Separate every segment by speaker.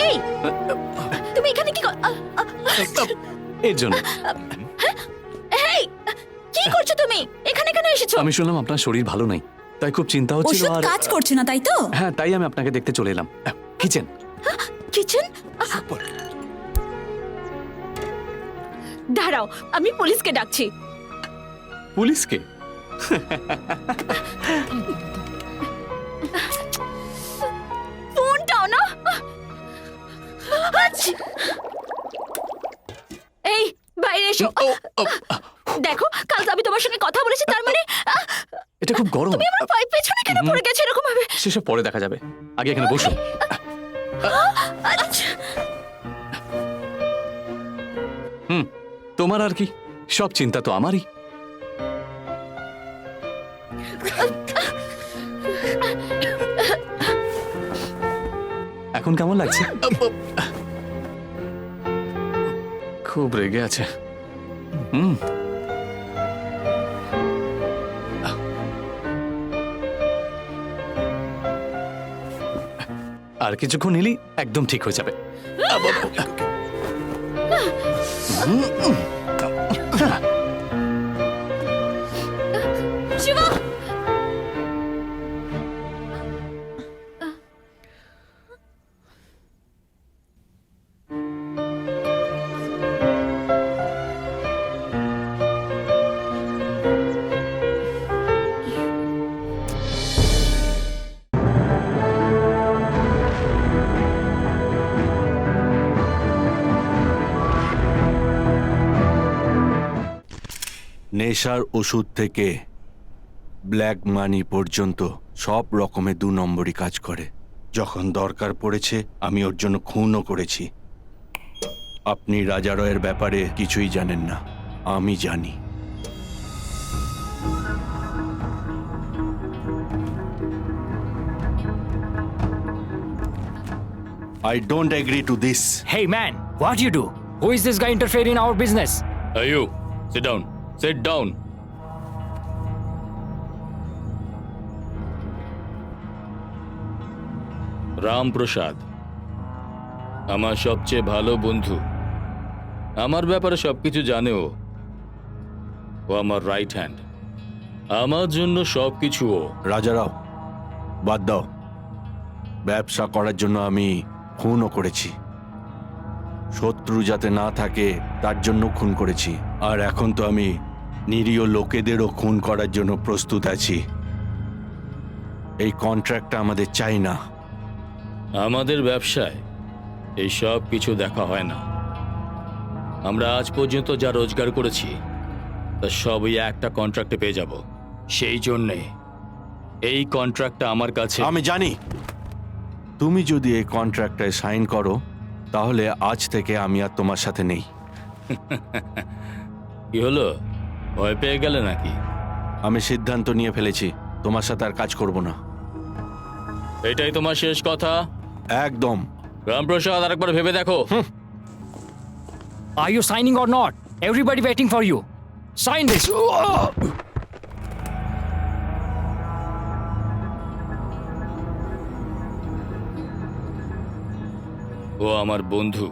Speaker 1: এই তুমি এখানে কি
Speaker 2: এর জন্য
Speaker 1: এই কি করছো তুমি? এখানে কেন এসেছো?
Speaker 2: আমি শুনলাম আপনার শরীর ভালো নেই, তাই খুব চিন্তা হচ্ছিল।
Speaker 3: ওষুধ
Speaker 2: আর
Speaker 3: কাজ করছে না, তাই তো?
Speaker 2: হ্যাঁ, তাই আমি আপনাকে দেখতে চলে এলাম। কিচেন।
Speaker 1: কিচেন? দাঁড়াও, আমি পুলিশকে ডাকছি।
Speaker 2: পুলিশকে?
Speaker 1: ফোনটাও না। এই বাইরে এসো। দেখো, কাল তো আমি তোমার সঙ্গে কথা বলেছি, তার মানে
Speaker 2: এটা খুব গরম।
Speaker 1: তুমি আমার পায়ের পেছনে কেন পড়ে গেছো এরকম ভাবে?
Speaker 2: সেসব পরে দেখা যাবে, আগে এখানে বসো।
Speaker 1: আচ্ছা,
Speaker 2: তোমার আর কি, সব চিন্তা তো আমারই। এখন কেমন লাগছে? খুব রেগে আছে। আর কিছুক্ষণ নিলেই একদম ঠিক হয়ে যাবে।
Speaker 1: শিবা,
Speaker 4: নেশার ওষুধ থেকে ব্ল্যাক মানি পর্যন্ত সব রকমের 2 নম্বরই কাজ করে। যখন দরকার পড়েছে আমি ওর জন্য খুনও করেছি। আপনি রাজা রয়ের ব্যাপারে কিছুই জানেন না, আমি জানি। I don't agree to this.
Speaker 5: Hey man, what you do? Who is this guy interfering in our business?
Speaker 2: Hey you, sit down. Sit down.
Speaker 6: Ramprasad আমার সবচেয়ে ভালো বন্ধু, আমার ব্যাপারে সবকিছু জানে। ও আমার রাইট হ্যান্ড, আমার জন্য সবকিছু ও।
Speaker 4: রাজারাও, বাদ দাও। ব্যবসা করার জন্য আমি খুনও করেছি, শত্রু যাতে না থাকে তার জন্য খুন করেছি। আর এখন তো আমি নিরীহ লোকেদেরও খুন করার জন্য প্রস্তুত আছি। এই কন্ট্রাক্টটা আমাদের চাই না।
Speaker 6: আমাদের ব্যবসায় এই সব কিছু দেখা হয় না। আমরা আজ পর্যন্ত যা রোজগার করেছি তা সবই একটা কন্ট্রাক্টে পেয়ে যাব। সেই জন্যে এই কন্ট্রাক্টটা আমার কাছে।
Speaker 4: আমি জানি তুমি যদি এই কন্ট্রাক্টে সাইন করো তাহলে আজ থেকে আমি আর তোমার সাথে নেই।
Speaker 6: কি হলো, ভয় পেয়ে গেলে নাকি?
Speaker 4: আমি সিদ্ধান্ত নিয়ে ফেলেছি, তোমার সাথে আর কাজ করব না।
Speaker 6: এটাই তোমার শেষ কথা?
Speaker 4: একদম।
Speaker 6: রামপ্রসাদ, আরেকবার ভেবে দেখো।
Speaker 5: Are you signing or not? Everybody waiting for you. Sign this.
Speaker 6: ও আমার বন্ধু।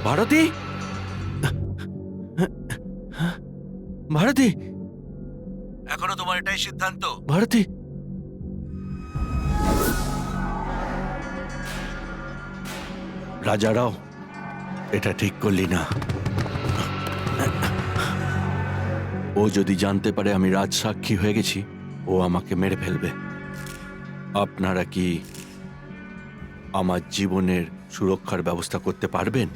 Speaker 4: ভারতী, ভারতী, এখনো তোমার এটাই সিদ্ধান্ত? ভারতী, রাজারাও, এটা ঠিক করলি না। ও যদি জানতে পারে আমি রাজসাক্ষী হয়ে গেছি, ও আমাকে মেরে ফেলবে। আপনারা কি আমার জীবনের সুরক্ষার ব্যবস্থা করতে পারবেন?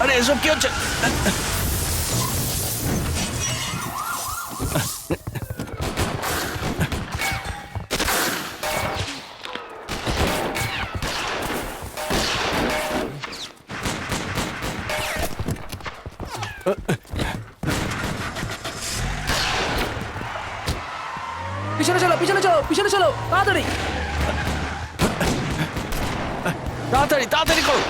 Speaker 4: আরে এসব কি হচ্ছে?
Speaker 3: পিছনে চলো পিছনে চলো পিছনে চলো তাড়াতাড়ি।
Speaker 4: তাড়াতাড়ি তাড়াতাড়ি করো।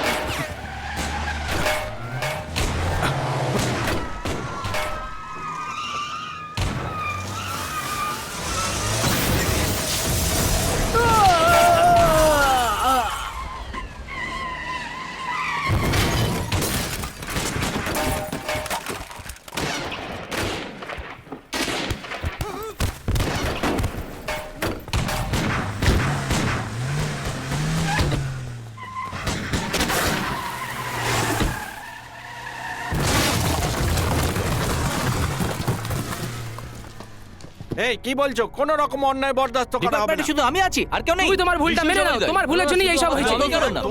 Speaker 4: এই কি বলছো? কোন রকম অন্যায় বরদাস্ত করা হবে না।
Speaker 7: শুধু আমি আছি আর কেউ নেই।
Speaker 3: তুমি তোমার ভুলটা মেনে নাও, তোমার ভুলের জন্যই এই সব হয়েছে।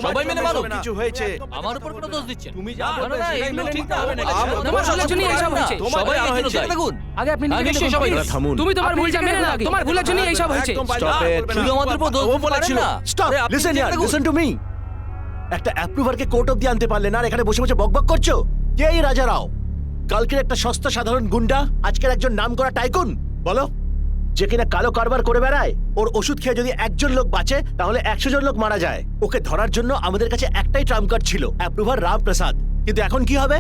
Speaker 7: সবাই মেনে মানো।
Speaker 4: কিছু হয়েছে।
Speaker 7: আমার উপর কোনো দোষ দিচ্ছেন?
Speaker 4: তুমি যা
Speaker 7: না,
Speaker 4: বলবে
Speaker 7: না,
Speaker 4: সেটাই
Speaker 7: এগুলো
Speaker 4: মেনে
Speaker 7: ঠিক
Speaker 4: নিতে
Speaker 7: না।
Speaker 4: হবে নাকি?
Speaker 3: তোমার ভুলের জন্যই এই সব হয়েছে।
Speaker 7: সবাই
Speaker 4: তোমার
Speaker 7: আমার জন্য
Speaker 4: হয়েছে।
Speaker 7: দেখুন।
Speaker 3: আগে আপনি নিজে
Speaker 7: নিশ্চয়ই
Speaker 3: দেখুন,
Speaker 7: সবাই
Speaker 3: please।
Speaker 4: থামুন।
Speaker 3: তুমি তোমার ভুলটা মেনে নাও, তোমার ভুলের জন্যই এই সব হয়েছে।
Speaker 4: একদম বাইরে
Speaker 8: Stop it.
Speaker 4: বলবে না।
Speaker 7: শুধু আমাদের উপর দোষ
Speaker 8: ও
Speaker 7: দিতে
Speaker 8: বলেছিল
Speaker 7: পারেন না।
Speaker 8: স্টপ
Speaker 7: আরে, আপনি
Speaker 8: লিসেন
Speaker 7: নিজে
Speaker 8: ইয়ার
Speaker 7: দেখুন।
Speaker 8: Listen to me. একটা অ্যাপ্রুভারকে কোর্ট অবধি আনতে পারলেন না আর এখানে বসে বসে বকবক করছো। কে এই রাজা রাও? কালকের একটা সস্তা সাধারণ গুন্ডা, আজকের একজন নামকরা টাইকুন? বলো, যে কিনা কালো কারবার করে বেড়ায়। ওর ওষুধ খেয়ে যদি একজন লোক বাঁচে তাহলে 100 জন লোক মারা যায়। ওকে ধরার জন্য আমাদের কাছে একটাই ট্রাম্প কার্ড ছিল, অ্যাপ্রুভার রাম প্রসাদ। কিন্তু এখন কি হবে?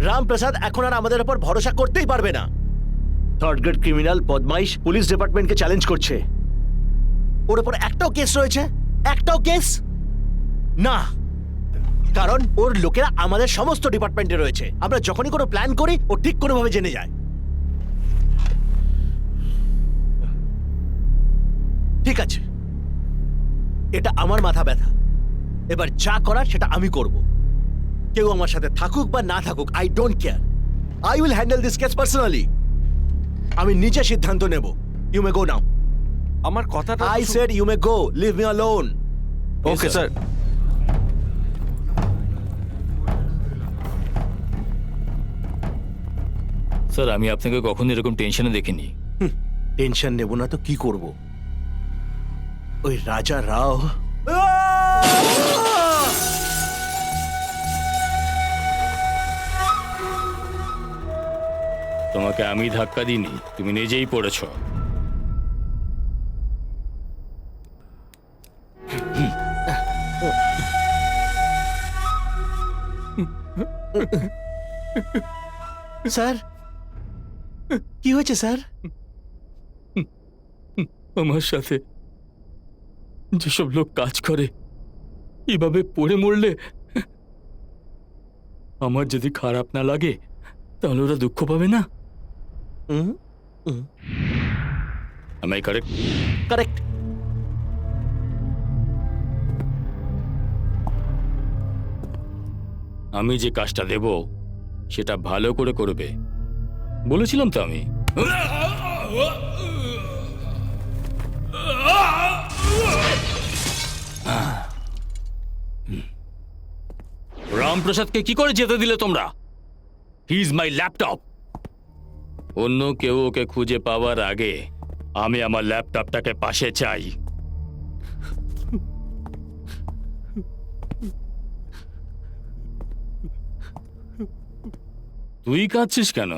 Speaker 8: রাম প্রসাদ এখন আর আমাদের উপর ভরসা করতেই পারবে না। থার্ড গ্রেড ক্রিমিনাল বদমাইশ পুলিশ ডিপার্টমেন্টকে চ্যালেঞ্জ করছে। ওর উপর একটাও কেস রয়েছে? একটাও কেস না, কারণ ওর লোকেরা আমাদের সমস্ত ডিপার্টমেন্টে রয়েছে। আমরা যখনই কোনো প্ল্যান করি ও ঠিক কোনোভাবে জেনে যায়। ঠিক আছে, এটা আমার মাথা ব্যথা। এবার যা করার সেটা আমি করব। কেউ আমার সাথে থাকুক বা না থাকুক, I don't care. I will handle this case personally. আমি নিজে সিদ্ধান্ত নেব। You may go now.
Speaker 4: আমার কথাটা
Speaker 8: I said you may go, leave me alone.
Speaker 4: Okay sir.
Speaker 6: Sir আমি আপনাকে কখনো এরকম টেনশনে দেখিনি।
Speaker 8: টেনশন নেব না তো কি করব? ওই রাজা রাও
Speaker 6: তোমাকে আমি ধাক্কা দিইনি, তুমি নিজেই পড়েছো।
Speaker 8: স্যার, কি হয়েছে স্যার?
Speaker 6: আমার সাথে যেসব লোক কাজ করে এভাবে পড়ে মরলে আমার যদি খারাপ না লাগে তাহলে ওরা দুঃখ পাবে না। আমি কারেক্ট?
Speaker 8: কারেক্ট।
Speaker 6: আমি যে কাজটা দেব সেটা ভালো করে করবে বলেছিলাম তো আমি। রামপ্রসাদকে কি করে যেতে দিলে তোমরা? He is my laptop. অন্য কেউ ওকে খুঁজে পাওয়ার আগে আমি আমার ল্যাপটপটাকে পাশে চাই। তুই কাঁদছিস কেন?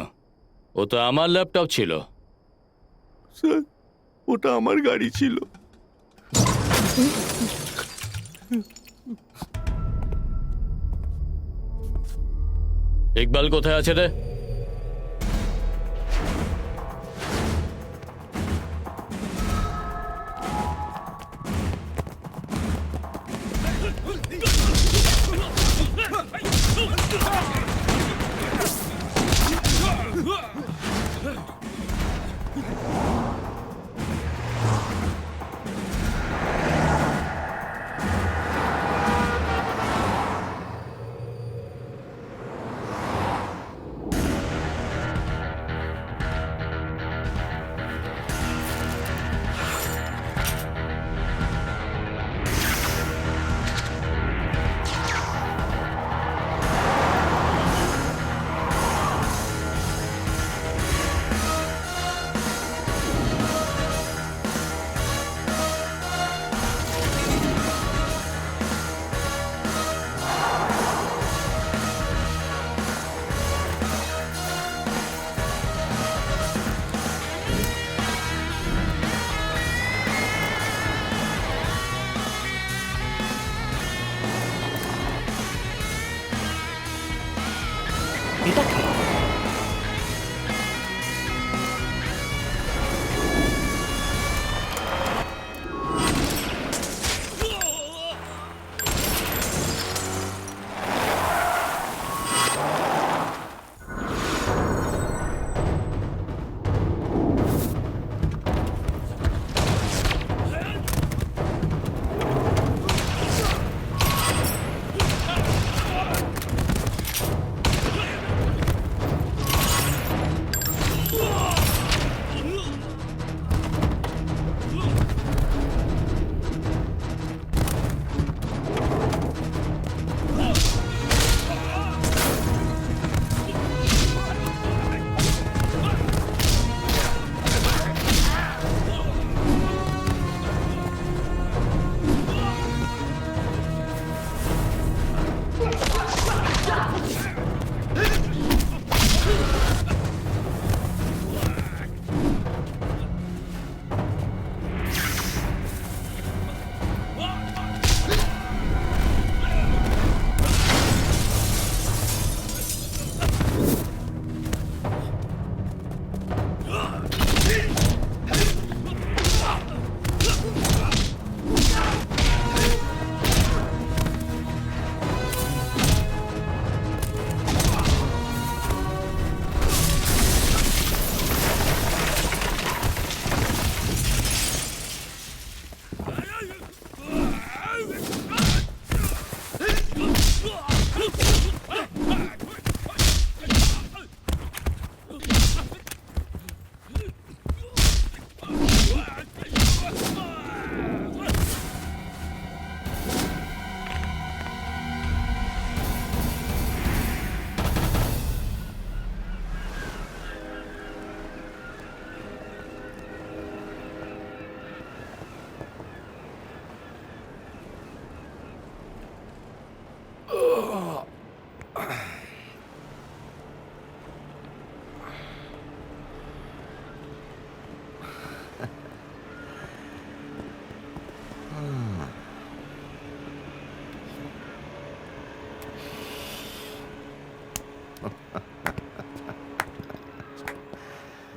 Speaker 6: ও তো আমার ল্যাপটপ ছিল।
Speaker 4: স্যার, ওটা আমার গাড়ি ছিল।
Speaker 6: ইকবাল কোথায় আছে রে?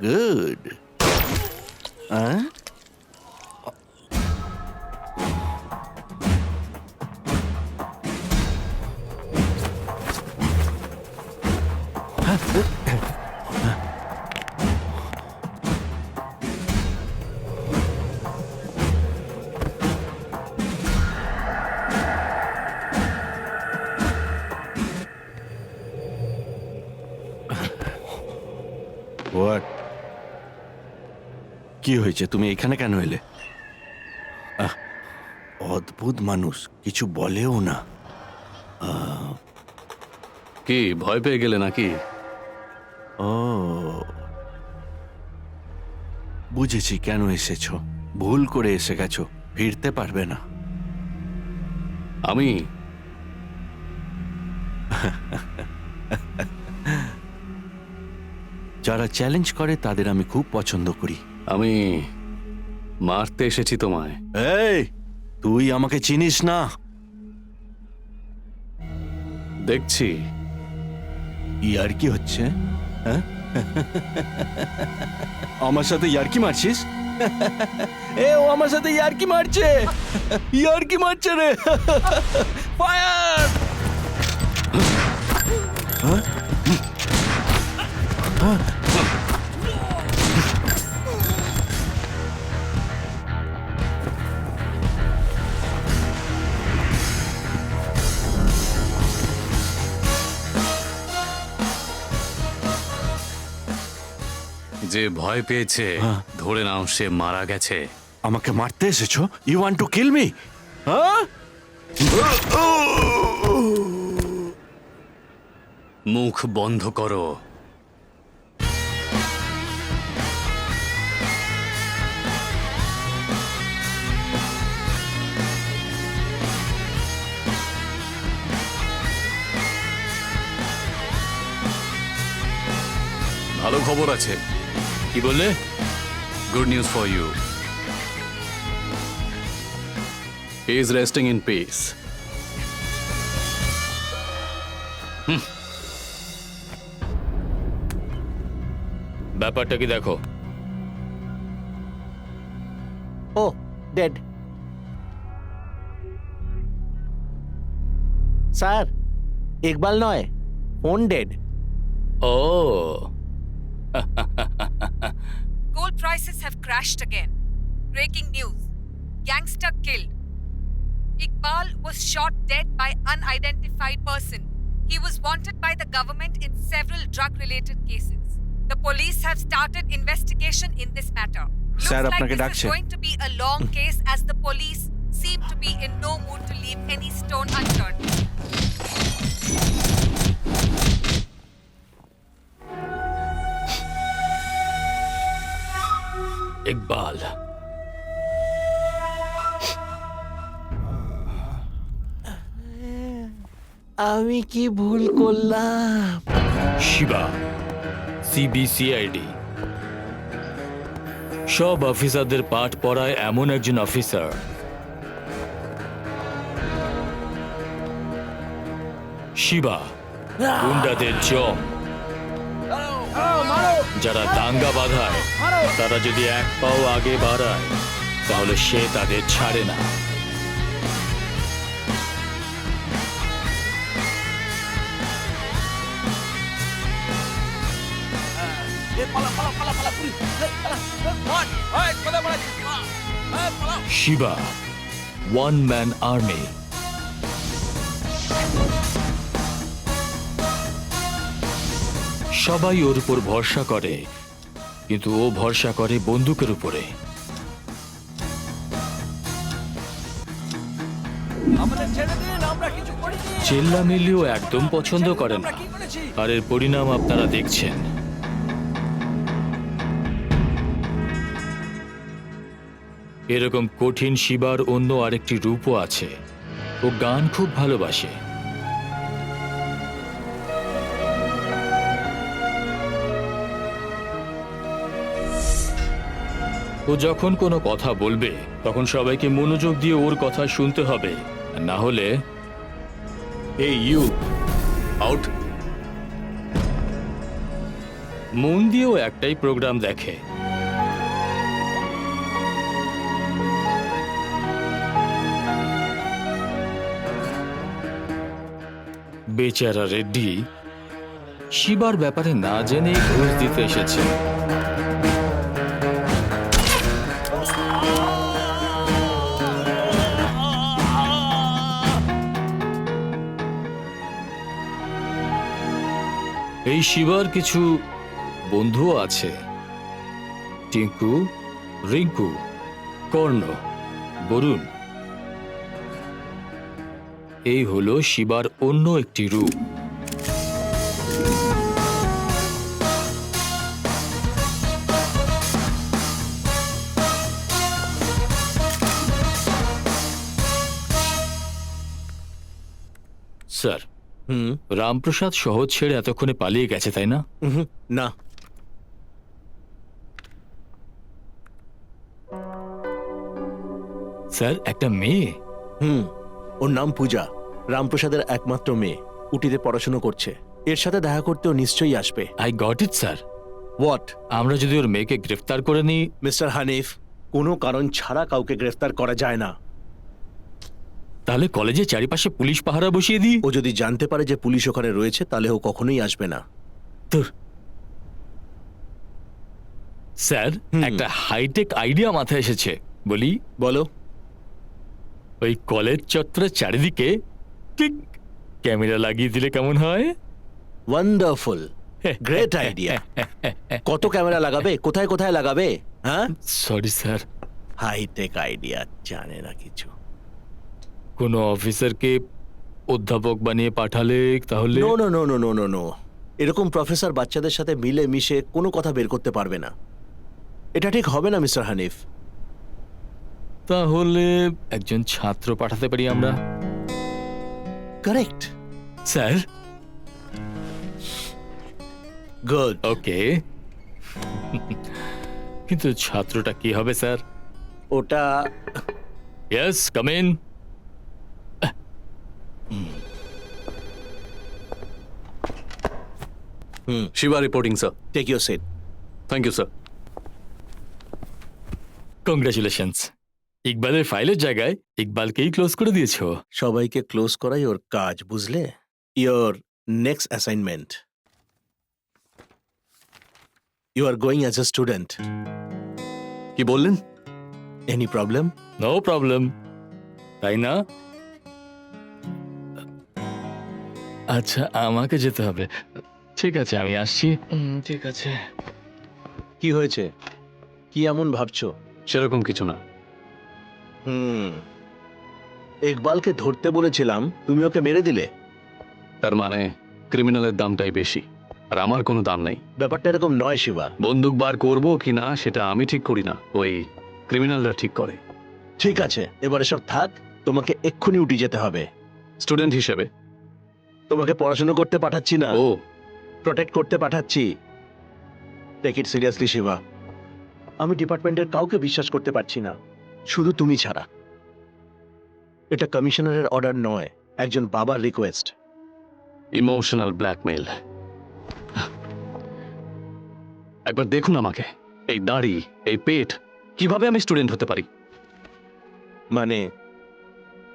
Speaker 4: গুড হোয়াট কি হয়েছে? তুমি এখানে কেন এলে? অদ্ভুত মানুষ, কিছু বলেও না।
Speaker 2: কি ভয় পেয়ে গেলে নাকি?
Speaker 4: ও বুঝেছি কেন এসেছো। ভুল করে এসে গেছো, ফিরতে পারবে না।
Speaker 2: আমি
Speaker 4: যারা চ্যালেঞ্জ করে তাদের আমি খুব পছন্দ করি।
Speaker 2: আমি মারতে এসেছি তোমায়।
Speaker 4: এই, তুই আমাকে চিনিস না।
Speaker 2: দেখছি।
Speaker 4: ইয়ার্কি হচ্ছে, হ্যাঁ? আমার সাথে ইয়ার্কি মারছিস? ও আমার সাথে ইয়ার্কি মারছে, ইয়ার্কি মারছে রে। ফায়ার!
Speaker 2: যে ভয় পেয়েছে ধরে নাও সে মারা গেছে।
Speaker 4: আমাকে মারতে এসেছো? You want to kill me? হ্যাঁ?
Speaker 2: মুখ বন্ধ করো। ভালো খবর আছে।
Speaker 6: কি বললে?
Speaker 2: Good news for you. He is resting in peace.
Speaker 6: ব্যাপারটা কি দেখো।
Speaker 8: ও ডেড। স্যার, ইকবাল নয়, ফোন ডেড।
Speaker 6: ও
Speaker 9: Gold prices have crashed again. Breaking news. Gangster killed. Iqbal was shot dead by unidentified person. He was wanted by the government in several drug-related cases. The police have started investigation in this matter. Looks
Speaker 4: Sir,
Speaker 9: like
Speaker 4: আপনাকে
Speaker 9: this
Speaker 4: ডাকছে।
Speaker 9: is going to be a long case as the police seem to be in no mood to leave any stone unturned.
Speaker 6: Iqbal,
Speaker 8: আমি কি ভুল করলাম?
Speaker 6: শিবা, সিবিসিআইডি। সব অফিসারদের পাঠ পড়ায় এমন একজন অফিসার। শিবা গুন্ডাদের জম, যারা দাঙ্গা বাঁধায় তারা যদি এক পাও আগে বাড়ায় তাহলে সে তাদের ছাড়ে না। Shiva, one man army. সবাই ওর উপর ভরসা করে, কিন্তু ও ভরসা করে বন্দুকের উপরে। চেল্লামিলিও একদম পছন্দ করে না, আর এর পরিণাম আপনারা দেখছেন। এরকম কঠিন শিবার অন্য আরেকটি রূপও আছে। ও গান খুব ভালোবাসে। ও যখন কোনো কথা বলবে তখন সবাইকে মনোযোগ দিয়ে ওর কথা শুনতে হবে, না হলে
Speaker 2: এই ইউ আউট।
Speaker 6: মন দিয়েও একটাই প্রোগ্রাম দেখে। বেচারা রেড্ডি শিবার ব্যাপারে না জেনে ঘুষ দিতে এসেছে। এই শিবার কিছু বন্ধুও আছে, টিঙ্কু, রিঙ্কু, কর্ণ, বরুণ। এই হলো শিবার অন্য একটি রূপ। স্যার, রামপ্রসাদ শহর ছেড়ে এতক্ষণে পালিয়ে গেছে, তাই না?
Speaker 8: না,
Speaker 6: স্যার, একটা মেয়ে।
Speaker 8: ওর নাম পূজা, রামপ্রসাদের একমাত্র মেয়ে। উটিতে পড়াশোনা করছে। এর সাথে দেখা করতেও নিশ্চয়ই আসবে।
Speaker 6: I got it sir.
Speaker 8: What?
Speaker 6: আমরা যদি ওর মেয়েকে গ্রেফতার করে নিই।
Speaker 8: মিস্টার হানিফ, কোনো কারণ ছাড়া কাউকে গ্রেফতার করা যায় না।
Speaker 6: তাহলে কলেজের চারিপাশে পুলিশ পাহারা বসিয়ে দিই।
Speaker 8: ও যদি জানতে পারে যে পুলিশ ওখানে রয়েছে, তাহলে ও কখনোই আসবে না।
Speaker 6: তোর স্যার, একটা হাইটেক আইডিয়া মাথায় এসেছে, বলি।
Speaker 8: বলো।
Speaker 6: ওই কলেজ চত্বরের চারিদিকে ক্লিক ক্যামেরা লাগিয়ে দিলে কেমন হয়?
Speaker 8: Wonderful, great idea. কত ক্যামেরা লাগাবে? কোথায় কোথায় লাগাবে? হ্যাঁ,
Speaker 6: সরি স্যার।
Speaker 8: হাইটেক আইডিয়া, জানে না কিছু।
Speaker 6: কোনো অফিসারকে অধ্যাপক বানিয়ে পাঠালে তাহলে?
Speaker 8: No no no no no no no, এরকম প্রফেসর বাচ্চাদের সাথে মিলে মিশে কোনো কথা বের করতে পারবে না। এটা ঠিক হবে না মিস্টার হানিফ।
Speaker 6: তাহলে একজন ছাত্র পাঠাতে পারি আমরা।
Speaker 8: Correct
Speaker 6: sir.
Speaker 8: গুড।
Speaker 6: ওকে, কিন্তু ছাত্রটা কি হবে স্যার?
Speaker 8: ওটা
Speaker 6: yes, come in.
Speaker 2: Shiva reporting sir.
Speaker 8: Take your seat.
Speaker 2: Thank you sir.
Speaker 6: Congratulations, ইকবালের ফাইলের জায়গায় ইকবালকেই ক্লোজ করে দিয়েছো।
Speaker 8: সবাইকে ক্লোজ করাই ওর কাজ, বুঝলে? Your next assignment, you are going as a student.
Speaker 2: কি বললেন?
Speaker 8: Any problem?
Speaker 6: নো প্রবলেম, তাই না? আচ্ছা, আমাকে যেতে হবে। ঠিক আছে, আমি আসছি। ঠিক আছে।
Speaker 8: কি হয়েছে? কি এমন ভাবছো?
Speaker 2: সেরকম কিছু না।
Speaker 8: ইকবালকে ধরতে বলেছিলাম, তুমি ওকে মেরে দিলে।
Speaker 2: তার মানে ক্রিমিনালের দামটাই বেশি, আর আমার কোনো দাম নেই।
Speaker 8: ব্যাপারটা এরকম নয় শিবা।
Speaker 2: বন্দুক বার করবো কি না সেটা আমি ঠিক করি না, ওই ক্রিমিনালরা ঠিক করে।
Speaker 8: ঠিক আছে, এবার এসব থাক। তোমাকে এক্ষুনি উঠে যেতে হবে।
Speaker 2: স্টুডেন্ট হিসেবে
Speaker 8: তোমাকে পড়াশোনা করতে পাঠাচ্ছি না,
Speaker 2: ও
Speaker 8: প্রোটেক্ট করতে পাঠাচ্ছি। Take it seriously Shiva. আমি ডিপার্টমেন্টের কাউকে বিশ্বাস করতে পারছি না, শুধু তুমি ছাড়া। এটা কমিশনারের অর্ডার নয়, একজন বাবার রিকোয়েস্ট।
Speaker 2: Emotional blackmail. একবার দেখুন আমাকে, এই দাড়ি, এই পেট, কিভাবে আমি স্টুডেন্ট হতে পারি?
Speaker 8: মানে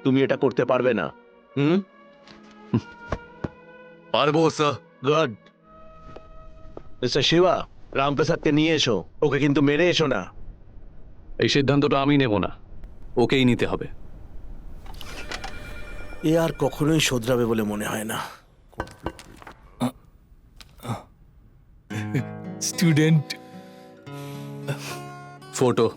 Speaker 8: তুমি এটা করতে পারবে না?
Speaker 2: পারবো স্যার।
Speaker 8: গুড। মিস্টার শিবা, রামপ্রসাদকে নিয়ে এসো। ওকে কিন্তু মেরে এসো না।
Speaker 2: এই সিদ্ধান্তটা আমি নেব না, ওকেই নিতে হবে।
Speaker 8: এ আর কখনোই শোধরাবে বলে মনে হয় না।
Speaker 6: Student
Speaker 2: photo.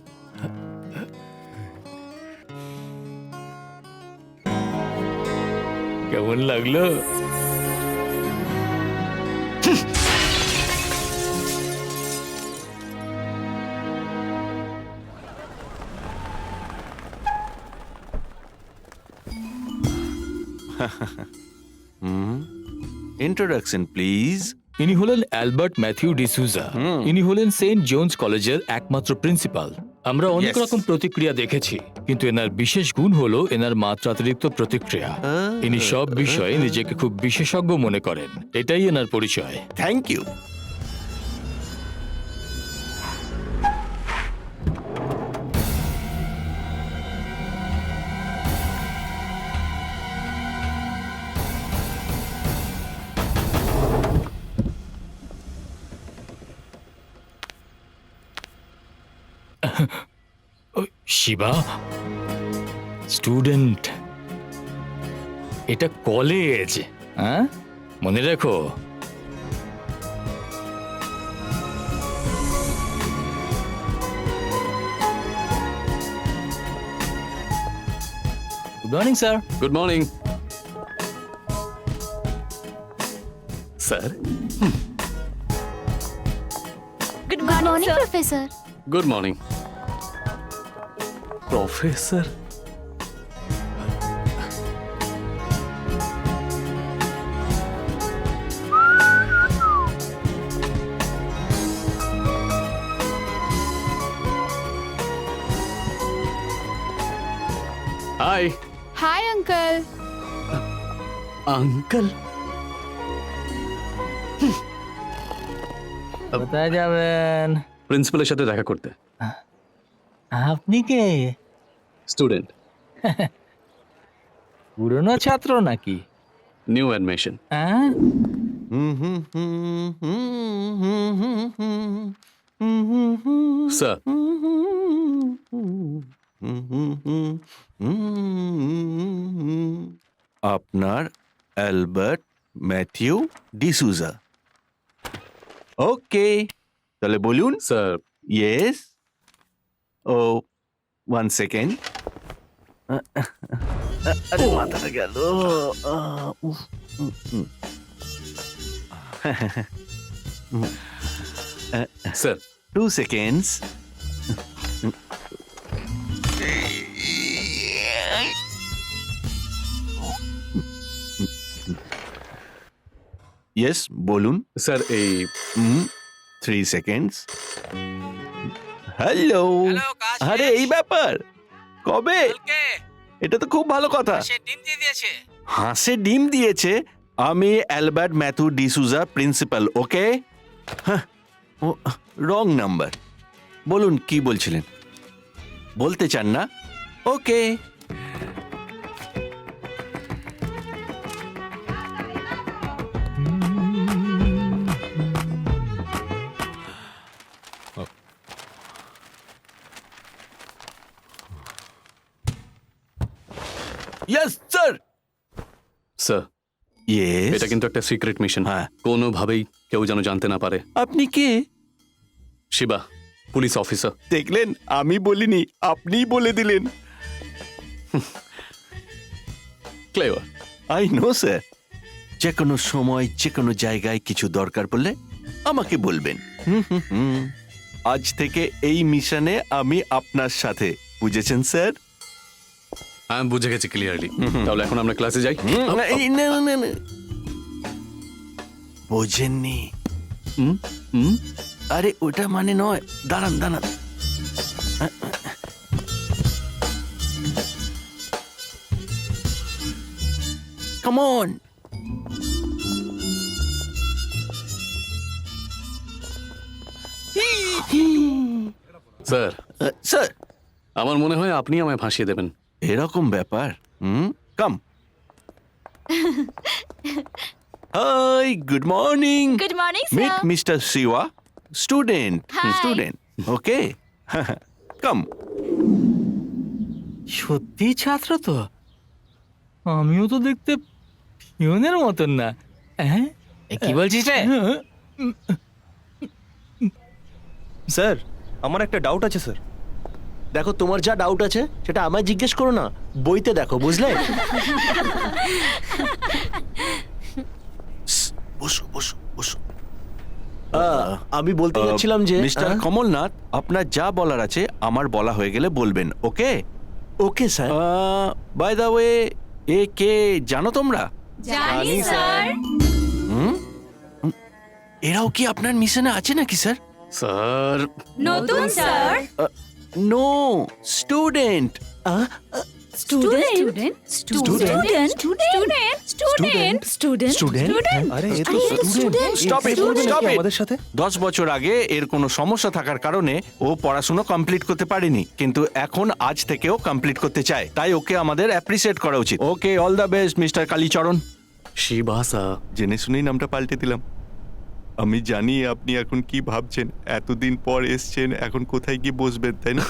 Speaker 6: কেমন লাগলো?
Speaker 4: Introduction please.
Speaker 6: ইনি হলেন অ্যালবার্ট ম্যাথিউ ডিসুজা। ইনি হলেন সেন্ট জোন্স কলেজের একমাত্র প্রিন্সিপাল। আমরা অনেক
Speaker 4: Yes.
Speaker 6: রকম প্রতিক্রিয়া দেখেছি, কিন্তু এনার বিশেষ গুণ হলো এনার মাত্রাতিরিক্ত প্রতিক্রিয়া। ইনি সব বিষয়ে নিজেকে খুব বিশেষজ্ঞ মনে করেন, এটাই এনার পরিচয়।
Speaker 4: Thank you.
Speaker 5: শিবা স্টুডেন্ট, এটা কলেজ, হ্যাঁ মনে রেখো। Good morning sir.
Speaker 2: Good morning sir.
Speaker 1: Good morning
Speaker 10: professor.
Speaker 2: Good morning professor. Hi
Speaker 10: hi uncle.
Speaker 2: Uncle.
Speaker 3: কোথায় যাবেন?
Speaker 2: প্রিন্সিপালের সাথে দেখা করতে।
Speaker 3: আপনি কে?
Speaker 2: স্টুডেন্ট,
Speaker 3: পুরনো ছাত্র নাকি?
Speaker 2: New admission.
Speaker 3: হ্যাঁ,
Speaker 2: স্যার
Speaker 4: আপনার অ্যালবার্ট ম্যাথিউ ডিসুজা। ওকে, তাহলে বলুন।
Speaker 2: Sir
Speaker 4: yes. ও 1 সেকেন্ড। আরে মাথাটা গেল।
Speaker 2: Sir
Speaker 4: 2 seconds. ইয়েস বলুন।
Speaker 2: স্যার এই
Speaker 4: 3 সেকেন্ডস। হ্যালো।
Speaker 3: হ্যালো, কাজ
Speaker 4: আরে
Speaker 3: শেষ?
Speaker 4: এই ব্যাপার কবে?
Speaker 3: কালকে
Speaker 4: এটা তো খুব ভালো কথা।
Speaker 3: সে ডিম দিয়ে দিয়েছে।
Speaker 4: হাঁসে ডিম দিয়েছে। আমি Albert Mathew D'Souza, principal. Okay, wrong number. বলুন কি বলছিলেন? বলতে চান না? Okay. Yes sir.
Speaker 2: Sir
Speaker 4: yes.
Speaker 2: এটা কিন্তু একটা সিক্রেট মিশন।
Speaker 4: হ্যাঁ।
Speaker 2: কোনোভাবেই কেউ যেন জানতে না পারে।
Speaker 4: আপনি কে?
Speaker 2: Shiba, police officer.
Speaker 4: দেখলেন, আমি বলিনি, আপনিই বলে দিলেন।
Speaker 2: ক্লেভার।
Speaker 4: I know sir. যে কোনো সময় যে কোনো জায়গায় কিছু দরকার পড়লে আমাকে বলবেন। আজ থেকে এই মিশনে আমি আপনার সাথে, বুঝেছেন স্যার?
Speaker 2: আমি বুঝে গেছি ক্লিয়ারলি। তাহলে এখন আমরা ক্লাসে যাই।
Speaker 4: না। বোঝেননি? আরে ওটা মানে নয়, দাঁড়ান। Come on.
Speaker 2: স্যার
Speaker 4: স্যার,
Speaker 2: আমার মনে হয় আপনি আমায় ফাঁসিয়ে দেবেন।
Speaker 4: এরকম ব্যাপার। Come. Hi, good morning.
Speaker 1: Good morning
Speaker 4: meet
Speaker 1: sir.
Speaker 4: Mister Shiva, student.
Speaker 1: Hi.
Speaker 4: Student, okay. Come.
Speaker 3: সত্যি ছাত্র তো? আমিও তো দেখতে পিয়নের মতন না। হ্যাঁ,
Speaker 7: কি বলছিস রে?
Speaker 11: স্যার, আমার একটা ডাউট আছে স্যার।
Speaker 8: দেখো, তোমার যা ডাউট আছে সেটা আমায় জিজ্ঞেস করো না, বইতে দেখো, বুঝলে?
Speaker 4: বসো।
Speaker 8: আমি বলতে যাচ্ছিলাম যে
Speaker 4: মিস্টার কমলনাথ, আপনার যা বলার আছে আমার বলা হয়ে গেলে বলবেন। Okay
Speaker 8: okay sir.
Speaker 4: By the way, এ কে জানো তোমরা?
Speaker 1: জানি স্যার।
Speaker 4: এরাও কি আপনার মিশনে আছে নাকি স্যার?
Speaker 2: স্যার
Speaker 1: নতুন sir.
Speaker 4: No, student.
Speaker 1: Student student student student
Speaker 11: আরে এ তো student.
Speaker 4: Stop it, stop it.
Speaker 11: আমাদের সাথে
Speaker 4: 10 বছর আগে এর কোনো সমস্যা থাকার কারণে ও পড়াশোনা কমপ্লিট করতে পারেনি, কিন্তু এখন আজ থেকেও কমপ্লিট করতে চায়। তাই ওকে আমাদের অ্যাপ্রিসিয়েট করা উচিত। Okay, all the best mister Kalicharan.
Speaker 2: Shiva sir.
Speaker 4: জেনে শুনেই নামটা পাল্টে দিলাম। আমি জানি আপনি এখন কি ভাবছেন, এতদিন পর এসছেন, এখন কোথায় গিয়ে বসবেন, তাই না?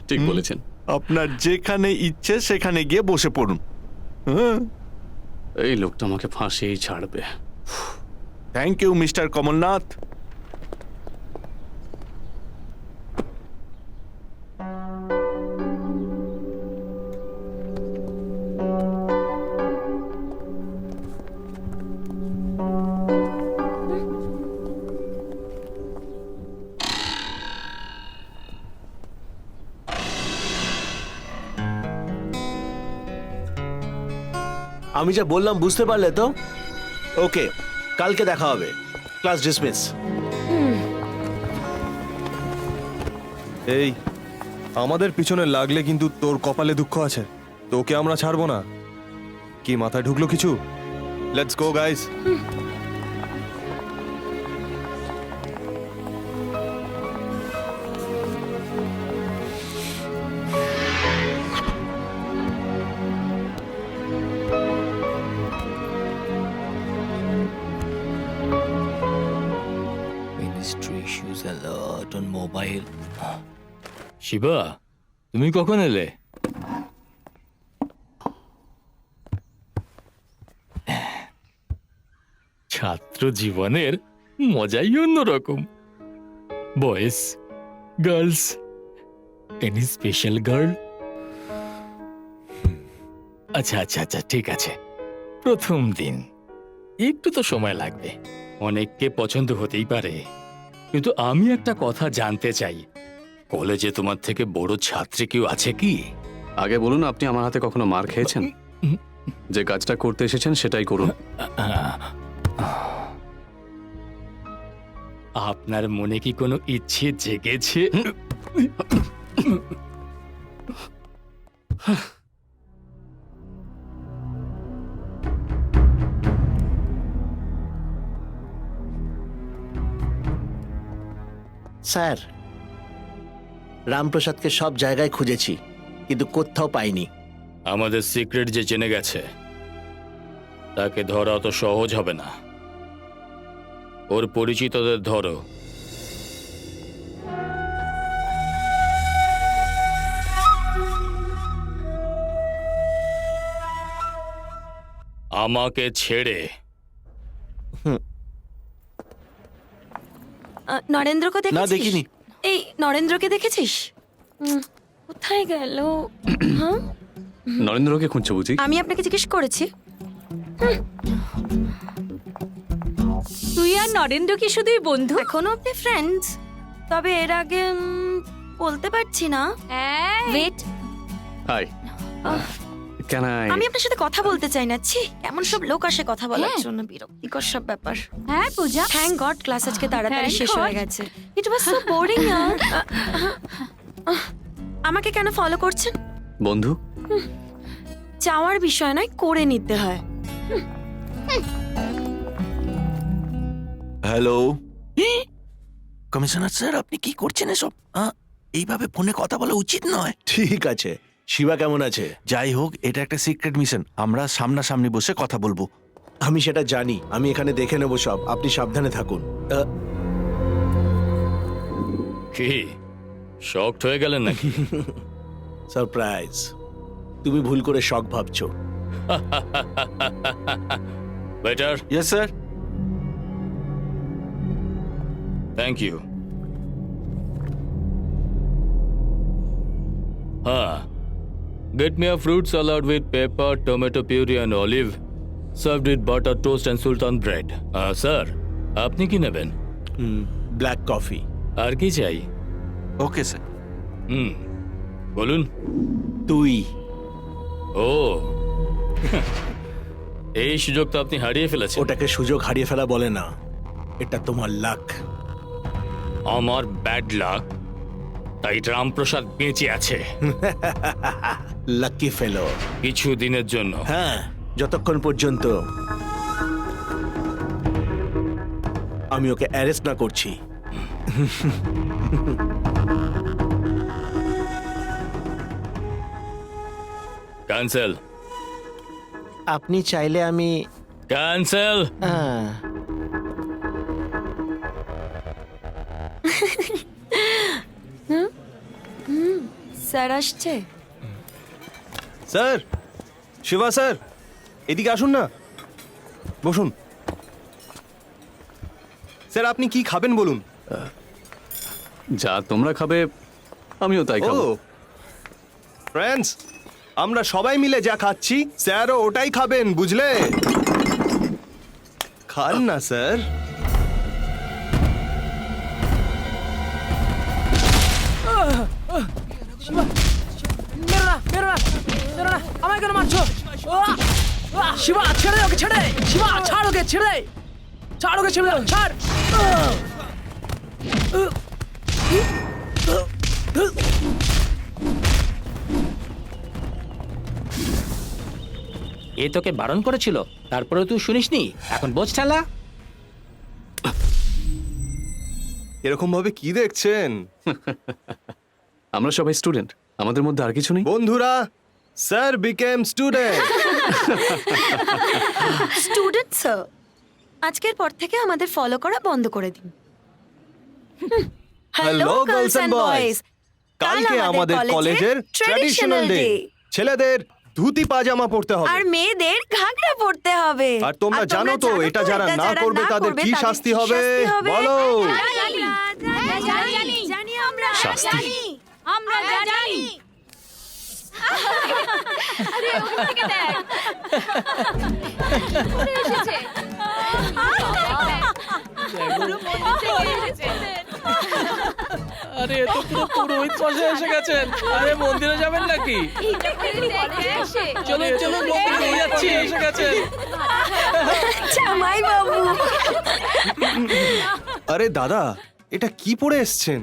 Speaker 2: ঠিক বলেছেন।
Speaker 4: আপনার যেখানে ইচ্ছে সেখানে গিয়ে বসে পড়ুন। হ্যাঁ,
Speaker 2: এই লোকটা আমাকে ফাঁসিয়েই ছাড়বে।
Speaker 4: Thank you mister Kamalnath.
Speaker 8: আমি যা বললাম বুঝতে পারলে তো? ওকে, কালকে দেখা হবে। Class dismiss.
Speaker 11: এই আমাদের পিছনে লাগলে কিন্তু তোর কপালে দুঃখ আছে, তোকে আমরা ছাড়বো না। কি মাথায় ঢুকলো কিছু? Let's go guys.
Speaker 3: Ministry issues alert on mobile. Shiva, তুমি কখন এলে? ছাত্র জীবনের মজাই অন্যরকম। Boys, girls, any special girl? আচ্ছা আচ্ছা আচ্ছা, ঠিক আছে। প্রথম দিন একটু তো সময় লাগবে, অনেককে পছন্দ হতেই পারে, কিন্তু আমি একটা কথা জানতে চাই, কলেজে তোমার থেকে বড় ছাত্রী কেউ আছে কি?
Speaker 2: আগে বলুন, আপনি আমার হাতে কখনো মার খেয়েছেন? যে কাজটা করতে এসেছেন সেটাই করুন।
Speaker 3: আপনার মনে কি কোনো ইচ্ছে জেগেছে?
Speaker 8: স্যার, রামপ্রসাদকে সব জায়গায় খুঁজেছি, কিন্তু কোথাও পাইনি।
Speaker 6: আমাদের সিক্রেট যে জেনে গেছে তাকে ধরা অত সহজ হবে না। ওর পরিচিতদের ধরো। আমাকে ছেড়ে।
Speaker 1: নরেন্দ্রকে
Speaker 4: না,
Speaker 1: দেখেছিস?
Speaker 4: দেখিনি।
Speaker 1: এই নরেন্দ্রকে দেখেছিস? কোথায় গেল? হ্যাঁ,
Speaker 2: নরেন্দ্রকে খুঁজছো বুঝি?
Speaker 1: আমি আপনাকে জিজ্ঞেস করেছি। তুই আর নরেন্দ্র কি শুধুই বন্ধু? এখনো আপনি ফ্রেন্ডস, তবে এর আগে বলতে পারছি না। Wait,
Speaker 2: hi, can I?
Speaker 1: আমি আপনার সাথে কথা বলতে চাই না। ছি, কেমন সব লোক আসে কথা বলার জন্য, বিরক্তিকর সব ব্যাপার। হ্যাঁ পূজা, থ্যাংক গড ক্লাস আজকে তাড়াতাড়ি শেষ হয়ে গেছে। ইট ওয়াজ সো বোরিং। আমাকে কেন ফলো করছেন?
Speaker 2: বন্ধু?
Speaker 1: চাওয়ার বিষয় নয়, করে নিতে হয়।
Speaker 4: হ্যালো কমিশনার স্যার, আপনি কি করছেন এসব? এইভাবে ফোনে কথা বলা উচিত নয়।
Speaker 8: ঠিক আছে, শিবা কেমন আছে?
Speaker 4: যাই হোক, এটা একটা সিক্রেট মিশন, আমরা সামনাসামনি বসে কথা বলবো।
Speaker 8: আমি সেটা জানি, আমি এখানে দেখে নেবো সব, আপনি সাবধানে থাকুন।
Speaker 6: কি শকড হয়ে গেলেন নাকি?
Speaker 8: সারপ্রাইজ। তুমি ভুল করে শখ ভাবছো।
Speaker 6: Better.
Speaker 4: Yes sir.
Speaker 6: Thank you. হ্যাঁ, get me a fruit salad with pepper, tomato puree and olive, served with butter toast and sultan bread. Sir, আপনি কি নেবেন?
Speaker 8: Black coffee.
Speaker 6: আর কি চাই?
Speaker 4: Okay sir.
Speaker 6: বলুন।
Speaker 8: তুই।
Speaker 6: ও, এই সুযোগ তো আপনি হারিয়ে ফেলেছেন।
Speaker 8: ওটাকে সুযোগ হারিয়ে ফেলা বলে না, এটা তোমার লাক।
Speaker 6: আমার ব্যাড লাক, তাই রামপ্রসাদ বেঁচে আছে।
Speaker 8: লাকি ফেলো।
Speaker 6: কিছু দিনের জন্য।
Speaker 8: হ্যাঁ, যতক্ষণ পর্যন্ত আমি ওকে অ্যারেস্ট না করছি।
Speaker 6: ক্যান্সেল।
Speaker 8: আপনি চাইলে আমি
Speaker 6: ক্যান্সেল।
Speaker 1: স্যার আসছে।
Speaker 11: স্যার, শিবা স্যার, এদিকে আসুন না, বসুন। স্যার, আপনি কি খাবেন বলুন?
Speaker 2: যা তোমরা খাবে আমিও তাই
Speaker 11: ও
Speaker 2: খাবো।
Speaker 11: ফ্রেন্ডস, আমরা সবাই মিলে যা খাচ্ছি স্যারও ওটাই খাবেন, বুঝলে? খান না স্যার।
Speaker 7: আমায় কেন মারছো? শিবা ছেড়ে দে ওকে, ছেড়ে দে। শিবা ছাড় ওকে, ছেড়ে দে। ছাড় ওকে, ছেড়ে দে, ছাড়।
Speaker 5: এ তোকে বারণ করেছিল, তারপরে তুই শুনিসনি। এখন বোঝ ঠেলা।
Speaker 11: এরকম ভাবে কি দেখছেন?
Speaker 2: আমরা সবাই স্টুডেন্ট, আমাদের মধ্যে আর কিছু নেই।
Speaker 11: বন্ধুরা, sir became student.
Speaker 1: Student sir, আজকের পর থেকে আমাদের ফলো করা বন্ধ করে দিন।
Speaker 11: হ্যালো গার্লস এন্ড বয়েজ, কালকে আমাদের কলেজের ট্র্যাডিশনাল ডে। ছেলেদের ধুতি পাজামা পরতে হবে,
Speaker 1: আর মেয়েদের ঘাগরা পরতে হবে।
Speaker 11: আর তোমরা জানো তো এটা যারা না করবে তাদের কি শাস্তি হবে? বলো।
Speaker 1: জানি আমরা,
Speaker 2: শাস্তি?
Speaker 1: আমরা জানি। আরে ওখান থেকে দেখ, উড়ে এসেছে।
Speaker 7: আরে এ তো পুরো পুরোহিত মশাই এসে গেছেন। আরে মন্দিরে যাবেন নাকি? চলুন চলুন, মন্দিরে নিয়ে যাচ্ছি, এসে গেছেন।
Speaker 1: জামাই বাবু,
Speaker 11: আরে দাদা, এটা কি পরে এসছেন?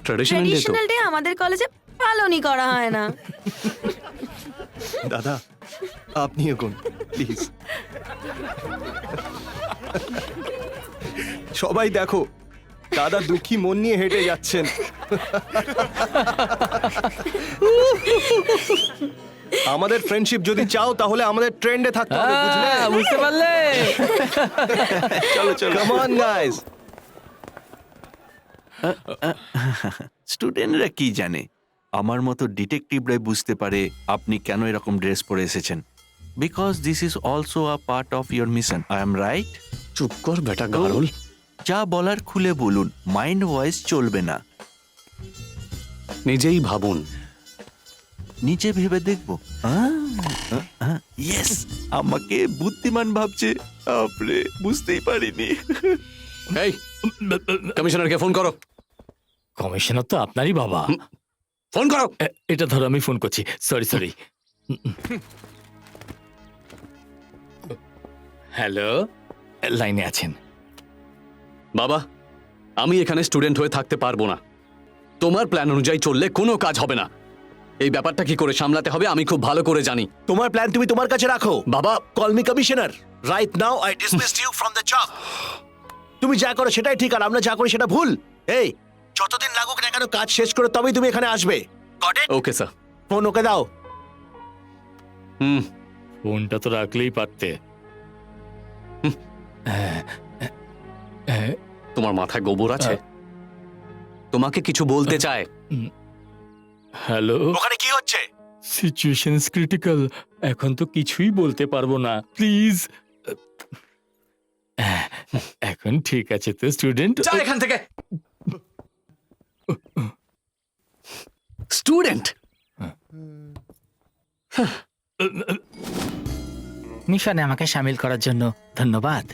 Speaker 2: ট্র্যাডিশনাল ডে তো।
Speaker 1: ট্র্যাডিশনাল ডে আমাদের কলেজে পালনই করা হয় না।
Speaker 11: দাদা, আপনি এগোন প্লিজ। সবাই দেখো, দাদা দুঃখী মন নিয়ে হেঁটে যাচ্ছেন। আমাদের ফ্রেন্ডশিপ যদি চাও তাহলে আমাদের ট্রেন্ডে থাকতে হবে, বুঝলে?
Speaker 7: বুঝতে পারলে?
Speaker 11: চলো চলো, কাম অন গাইস।
Speaker 4: স্টুডেন্টরা কি জানে, আমার মতো ডিটেকটিভরাই বুঝতে পারে আপনি কেন এরকম ড্রেস পরে এসেছেন। Because this is also a part of your mission. I am right?
Speaker 2: চুপ কর বেটা গারল।
Speaker 4: যা বলার খুলে বলুন, মাইন্ড ভয়েস চলবে না।
Speaker 2: নিজেই ভাবুন।
Speaker 4: নিচে ভেবে দেখবো। ইয়েস, আমাকে বুদ্ধিমান ভাবছে। আপনি বুঝতেই পারিনি।
Speaker 2: এই কমিশনারকে ফোন করো,
Speaker 3: কমিশনার তো আপনারই বাবা।
Speaker 2: ফোন করো।
Speaker 3: এটা ধরো, আমি ফোন করছি। Sorry sorry. হ্যালো, লাইনে আছেন?
Speaker 2: বাবা, আমি এখানে স্টুডেন্ট হয়ে থাকতে পারবো না। তোমার প্ল্যান অনুযায়ী চললে কোনো কাজ হবে না। এই ব্যাপারটা কি করে সামলাতে হবে আমি খুব ভালো করে জানি।
Speaker 8: তোমার প্ল্যান তুমি তোমার কাছে রাখো।
Speaker 2: বাবা,
Speaker 8: call me commissioner. Right now I dismissed you from the job. তুমি যা করো সেটাই ঠিক, আর আমরা যা করি সেটা ভুল। এই, যতদিন লাগুক না কেন কাজ শেষ করে তবেই তুমি এখানে আসবে। Got it?
Speaker 2: Okay sir.
Speaker 8: Phone ওকে দাও।
Speaker 3: ফোনটা তো রাখলেই পারতে।
Speaker 2: তোমার মাথায় গোবর আছে? তোমাকে কিছু বলতে চায়।
Speaker 3: হ্যালো,
Speaker 8: ওখানে কি হচ্ছে?
Speaker 3: Situation critical. এখন তো কিছুই বলতে পারবো না, প্লিজ। এখন ঠিক আছে তো স্টুডেন্ট?
Speaker 2: যা এখান থেকে। স্টুডেন্ট
Speaker 5: মিশনে আমাকে সামিল করার জন্য ধন্যবাদ।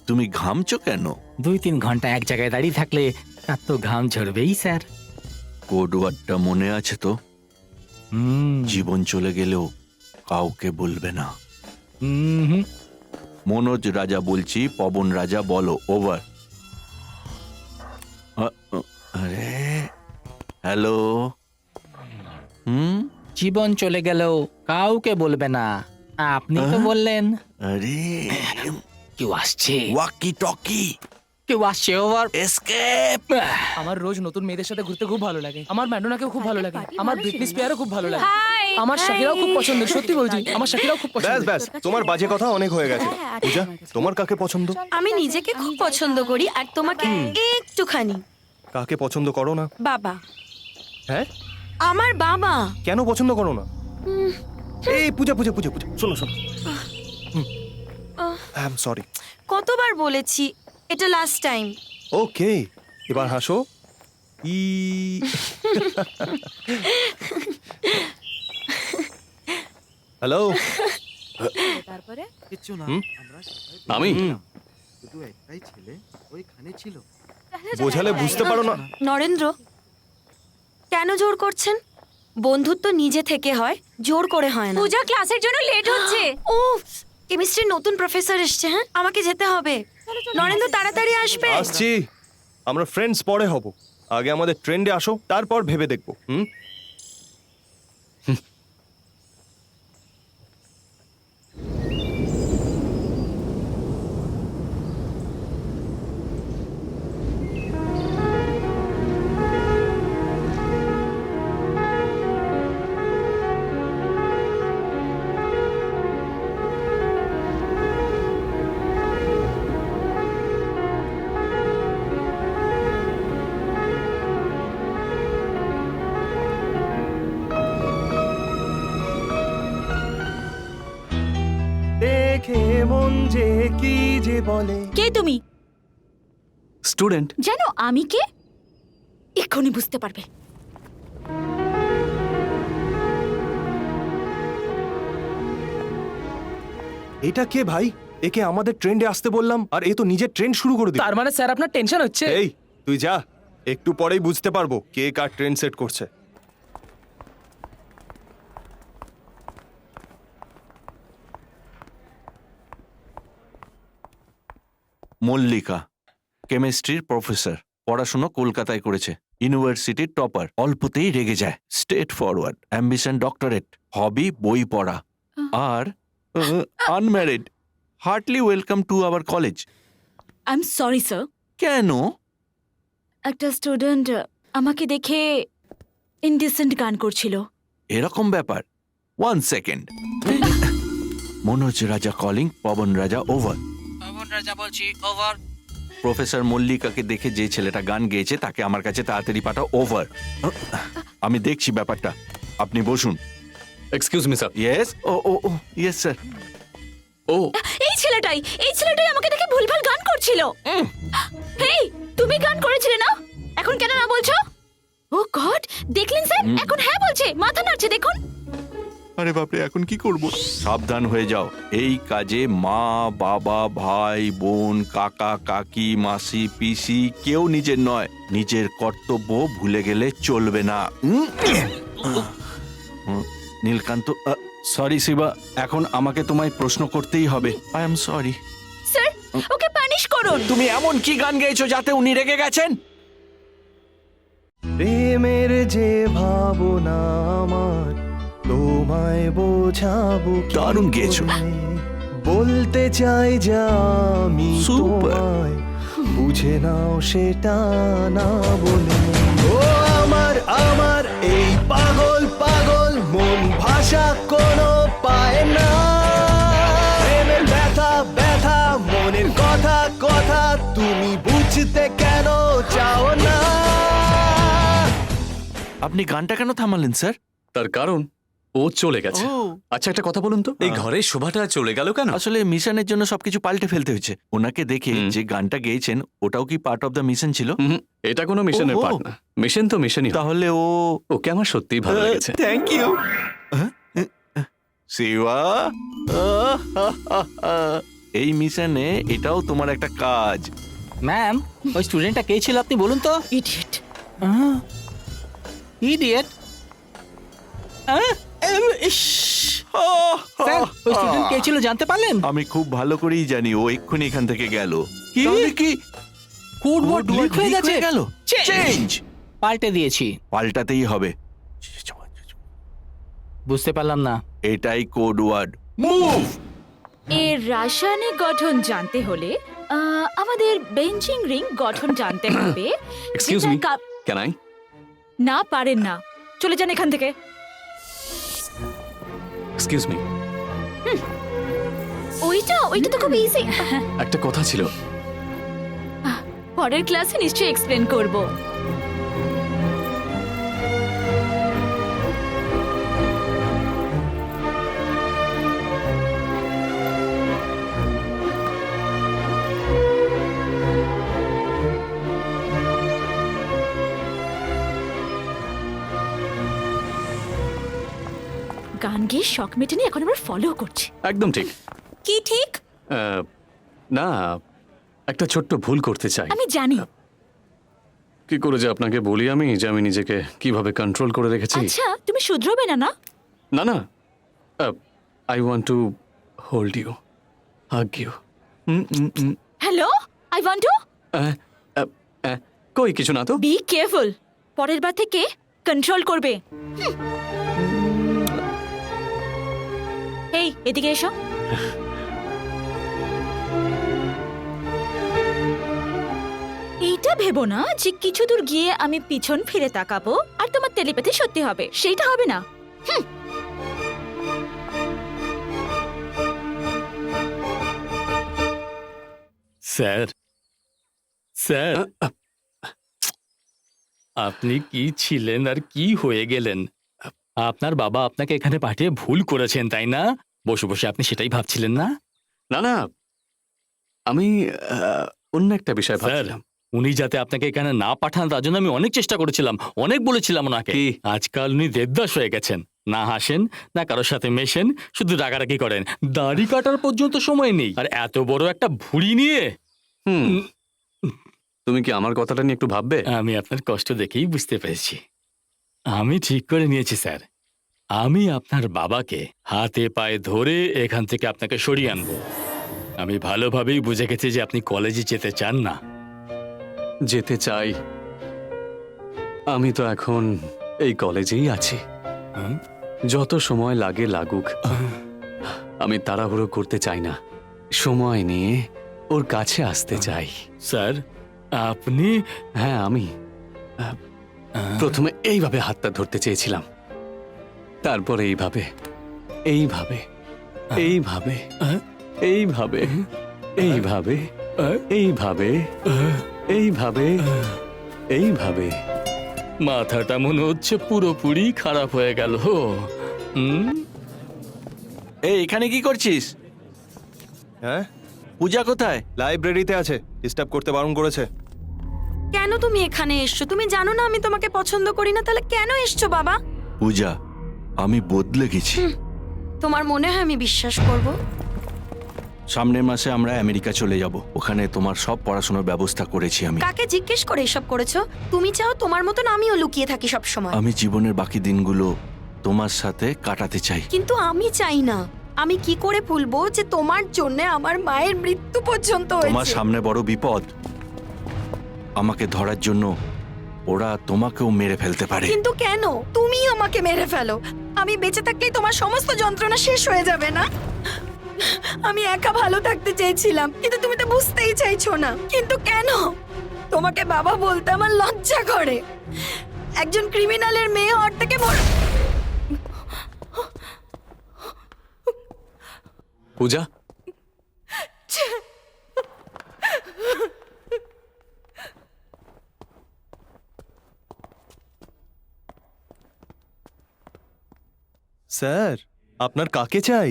Speaker 4: তুমি ঘামছো কেন?
Speaker 5: 2-3 ঘন্টা এক জায়গায় দাঁড়িয়ে থাকলে তার তো ঘাম ঝরবেই স্যার।
Speaker 4: কোড ওয়ার্ডটা মনে আছে তো? জীবন চলে গেলেও কাউকে বলবে না। মনোজ রাজা বলছি, পবন রাজা বলো। ওভার। আরে হ্যালো।
Speaker 5: জীবন চলে গেলেও কাউকে বলবে না, আপনি তো বললেন।
Speaker 4: আরে
Speaker 5: কেউ আসছে,
Speaker 4: ওয়াকি টকি।
Speaker 5: কেউ আসছে। ওভার।
Speaker 4: এসকেপ।
Speaker 7: আমার রোজ নতুন মেয়েদের সাথে ঘুরতে খুব ভালো লাগে। আমার ম্যাডোনাকেও খুব ভালো লাগে। আমার ব্রিটনি স্পিয়ারও খুব ভালো লাগে। আমার শাকিরাও খুব পছন্দের। সত্যি বলছি, আমার শাকিরাও খুব
Speaker 11: ব্যাস
Speaker 7: পছন্দের।
Speaker 11: ব্যাস, তোমার বাজে কথা অনেক হয়ে গেছে। পূজা, তোমার কাকে পছন্দ?
Speaker 1: আমি নিজেকে খুব পছন্দ করি, আর তোমাকে একটুখানি।
Speaker 11: কাকে পছন্দ করো না?
Speaker 1: বাবা,
Speaker 11: হ্যাঁ,
Speaker 1: আমার বাবা।
Speaker 11: কেন পছন্দ করো না? এই পূজা পূজা পূজা পূজা, শোনো শোনো, আই এম সরি।
Speaker 1: কতবার বলেছি, এটা লাস্ট টাইম।
Speaker 11: ওকে, এবার হাসো। ই হ্যালো।
Speaker 1: তারপরে
Speaker 2: আমি
Speaker 11: বোঝালে বুঝতে পারো না?
Speaker 1: নরেন্দ্র, কেন জোর করছেন? বন্ধুত্ব নিজে থেকে হয়, জোর করে হয় না। পূজা ক্লাসের জন্য লেট হচ্ছে। ও, কেমিস্ট্রির নতুন প্রফেসর এসছে। হ্যাঁ, আমাকে যেতে হবে। নরেন্দ্র তাড়াতাড়ি আসবে।
Speaker 11: আসছি, আমরা ফ্রেন্ডস পরে হব। আগে আমাদের ট্রেন্ডে আসো, তারপর ভেবে দেখবো। দেখে মন যে কি যে বলে।
Speaker 1: কে তুমি?
Speaker 2: স্টুডেন্ট।
Speaker 1: জানো আমি কে? এক্ষুনি বুঝতে পারবে।
Speaker 11: এটা কে ভাই? একে আমাদের ট্রেন্ডে আসতে বললাম আর এ তো নিজের ট্রেন্ড শুরু করে দিল।
Speaker 7: তার মানে স্যার আপনার টেনশন হচ্ছে?
Speaker 11: এই তুই যা, একটু পরেই বুঝতে পারবো কে কার ট্রেন্ড সেট করছে।
Speaker 4: মল্লিকা কেমিস্ট্রির প্রফেসর, পড়াশোনা কলকাতায় করেছে, ইউনিভার্সিটির টপার, অল্পতেই রেগে যায়, straightforward, ambition doctorate, hobby বই পড়া, আর unmarried. Heartily welcome to our college.
Speaker 1: I am sorry sir.
Speaker 4: কেন?
Speaker 1: একটা স্টুডেন্ট আমাকে দেখে ইনডিসেন্ট গান করছিল।
Speaker 4: এরকম ব্যাপার? 1 সেকেন্ড। মনোজ রাজা কলিং, পবন রাজা ওভার।
Speaker 5: পবন রাজা বলছি, ওভার।
Speaker 4: প্রফেসর মল্লিকাকে দেখে যে ছেলেটা গান গেয়েছে তাকে আমার কাছে তাড়াতাড়ি পাঠাও, ওভার। আমি দেখছি ব্যাপারটা, আপনি বসুন।
Speaker 2: Excuse me sir.
Speaker 4: ইয়েস, ও ও ও ইয়েস স্যার।
Speaker 2: ও,
Speaker 1: এই ছেলেটাই আমাকে দেখে ভুলভাল গান করছিল। হেই, তুমি গান করেছিলে না? এখন কেন না বলছো? ও গড, দেখলেন স্যার? এখন হ্যাঁ বলছে, মাথা নাড়ছে, দেখুন।
Speaker 4: আরে বাপরে, এখন কি করব? সাবধান হয়ে যাও, এই কাজে মা বাবা ভাই বোন কাকা কাকি মাসি পিসি কেউ নিজের নয়, নিজের কর্তব্য ভুলে গেলে চলবে না। নীলকান্ত, সরি শিবা, এখন আমাকে তোমায় প্রশ্ন করতেই হবে। I am sorry
Speaker 1: sir, okay punish করুন।
Speaker 4: তুমি এমন কি গান গেয়েছো যাতে উনি রেগে গেছেন?
Speaker 11: প্রেমের যে ভাবনা আমার, তোমায় বোঝাবো কি
Speaker 4: দারুণ গেয়েছো।
Speaker 11: করে? বলতে চাই যা আমি
Speaker 4: Super.
Speaker 11: তোমায়, বুঝে নাও সেটা না বলে। ও আমার আমার এই পাগল পাগল মন, ভাষা কোনো পায় না। প্রেমের ব্যথা ব্যথা, মনের কথা কথা, তুমি বুঝতে কেন চাও না?
Speaker 4: আপনি গানটা কেন থামালেন স্যার?
Speaker 2: তার কারণ ও চলে গেছে। আচ্ছা, একটা কথা বলুন তো, এই ঘরের শোভাটা চলে গেল কেন?
Speaker 4: আসলে মিশনের জন্য সবকিছু পাল্টে ফেলতে হয়েছে। ওনাকে দেখে যে গানটা গেয়েছেন ওটাও কি পার্ট অফ দ্য মিশন ছিল?
Speaker 2: এটা কোনো মিশনের
Speaker 4: ওহো।
Speaker 2: পার্ট না। মিশন তো মিশনই হয়।
Speaker 4: তাহলে
Speaker 2: ওকে আমার সত্যিই ভালো লেগেছে।
Speaker 4: Thank you Shiva. এই মিশনে এটাও তোমার একটা কাজ।
Speaker 5: ম্যাম, ওই স্টুডেন্টটা কে ছিল আপনি বলুন তো?
Speaker 1: ইডিয়েট।
Speaker 5: ইডিয়েট? স্যার, ওই স্টুডেন্ট কে ছিল জানতে পারলেন?
Speaker 4: আমি খুব ভালো করেই জানি ও এক্ষুনি এখান থেকে গেল।
Speaker 5: কি?
Speaker 4: তাহলে কি
Speaker 5: কোড ওয়ার্ড লিক হয়ে গেছে?
Speaker 4: গেল? চেঞ্জ
Speaker 5: পাল্টে দিয়েছি।
Speaker 4: পাল্টাতেই হবে।
Speaker 5: বুঝতে পারলাম না।
Speaker 4: এটাই কোড ওয়ার্ড, মুভ।
Speaker 1: এর রাসায়নিক গঠন জানতে হলে আমাদের বেঞ্চিং রিং গঠন জানতে হবে।
Speaker 2: Excuse me, can I?
Speaker 1: না, পারেন না, চলে যান এখান থেকে।
Speaker 2: এক্সকিউজ মি,
Speaker 1: ওইটা তো খুব ইজি।
Speaker 2: একটা কথা ছিল।
Speaker 1: পরের ক্লাসে নিশ্চয়ই এক্সপ্লেন করব। গান গেয়ে শখ মেটেনি, এখন আমরা ফলো করছি।
Speaker 2: একদম ঠিক।
Speaker 1: কি ঠিক?
Speaker 2: না, একটা ছোট্ট ভুল করতে চাই।
Speaker 1: আমি জানি।
Speaker 2: কি করে যে আপনাকে বলি আমি যে আমি নিজেকে কিভাবে কন্ট্রোল করে রেখেছি।
Speaker 1: আচ্ছা, তুমি শুধরোবে না? না
Speaker 2: না না, I want to hold you, hug you.
Speaker 1: Hello, I want to.
Speaker 2: কই কিছু না তো।
Speaker 1: বি কেয়ারফুল, পরের বার থেকে কন্ট্রোল করবে। এই এদিকে এসো। এইটা ভেবো না যে কিছু দূর গিয়ে আমি পিছন ফিরে তাকাবো আর তোমার টেলিপ্যাথি সত্যি হবে, সেইটা হবে না।
Speaker 3: স্যার, স্যার, আপনি কি ছিলেন আর কি হয়ে গেলেন? আপনার বাবা আপনাকে এখানে পাঠিয়ে ভুল করেছেন, তাই না? বসে বসে আপনি সেটাই ভাবছিলেন না?
Speaker 2: না না, আমি অন্য একটা বিষয়
Speaker 3: স্যার,
Speaker 2: ভাবছিলাম।
Speaker 3: উনি যাতে আপনাকে এখানে না পাঠান তার জন্য আমি অনেক চেষ্টা করেছিলাম, অনেক বলেছিলাম ওনাকে।
Speaker 2: কি?
Speaker 3: আজকাল উনি দেবদাস হয়ে গেছেন, না হাসেন না কারোর সাথে মেশেন, শুধু রাগারাগি করেন। দাড়ি কাটার পর্যন্ত সময় নেই, আর এত বড় একটা ভুঁড়ি নিয়ে।
Speaker 2: তুমি কি আমার কথাটা নিয়ে একটু ভাববে?
Speaker 3: আমি আপনার কষ্ট দেখেই বুঝতে পেরেছি। আমি ঠিক করে নিয়েছি স্যার, আমি আপনার বাবাকে হাতে পায়ে ধরে এখান থেকে আপনাকে সরিয়ে আনবো। আমি ভালোভাবেই বুঝে গেছি যে আপনি কলেজে যেতে চান না।
Speaker 2: যেতে চাই, আমি তো এখন এই কলেজেই আছি।
Speaker 3: হুম?
Speaker 2: যত সময় লাগে লাগুক, আমি তাড়াহুড়ো করতে চাই না, সময় নিয়ে ওর কাছে আসতে চাই।
Speaker 3: স্যার, আপনি
Speaker 2: হ্যাঁ, আমি প্রথমে এইভাবে হাতটা ধরতে চেয়েছিলাম, তারপরে এইভাবে, এইভাবে, এইভাবে, এইভাবে, এইভাবে, এইভাবে, এইভাবে, এইভাবে।
Speaker 3: মাথাটা মনে হচ্ছে পুরোপুরি খারাপ হয়ে গেল।
Speaker 4: এই এখানে কি করছিস?
Speaker 11: হ্যাঁ,
Speaker 4: পূজা কোথায়?
Speaker 11: লাইব্রেরিতে আছে, ডিস্টার্ব করতে বারণ করেছে।
Speaker 1: কেন তুমি এখানে এসছো? তুমি জানো না আমি তোমাকে পছন্দ করি না, তাহলে কেন এসছো বাবা?
Speaker 4: পূজা, আমি বদলে গেছি।
Speaker 1: তোমার মনে হয় আমি বিশ্বাস করব?
Speaker 4: সামনের মাসে আমরা আমেরিকা চলে যাব, ওখানে তোমার সব পড়াশোনার ব্যবস্থা করেছি আমি।
Speaker 1: কাকে জিজ্ঞেস করে এসব করেছো? তুমি চাও তোমার মতন আমিও লুকিয়ে থাকি সব সময়?
Speaker 4: আমি জীবনের বাকি দিনগুলো তোমার সাথে কাটাতে চাই।
Speaker 1: কিন্তু আমি চাই না। আমি কি করে ভুলবো যে তোমার জন্য আমার মায়ের মৃত্যু পর্যন্ত
Speaker 4: তোমার
Speaker 1: হয়েছে?
Speaker 4: সামনে বড় বিপদ, আমাকে ধরার জন্য ওরা তোমাকেও মেরে ফেলতে পারে।
Speaker 1: কিন্তু কেন? তুমি আমাকে মেরে ফেলো, আমি বেঁচে থাকলেই তোমার সমস্ত যন্ত্রণা শেষ হয়ে যাবে না? আমি একা ভালো থাকতে চেয়েছিলাম, কিন্তু তুমি তো বুঝতেই চাইছো না। কিন্তু কেন? তোমাকে বাবা বলতে আমার লজ্জা করে। একজন ক্রিমিনালের মেয়ে ওর থেকে বড়।
Speaker 2: পূজা,
Speaker 11: স্যার, আপনার কাকে চাই?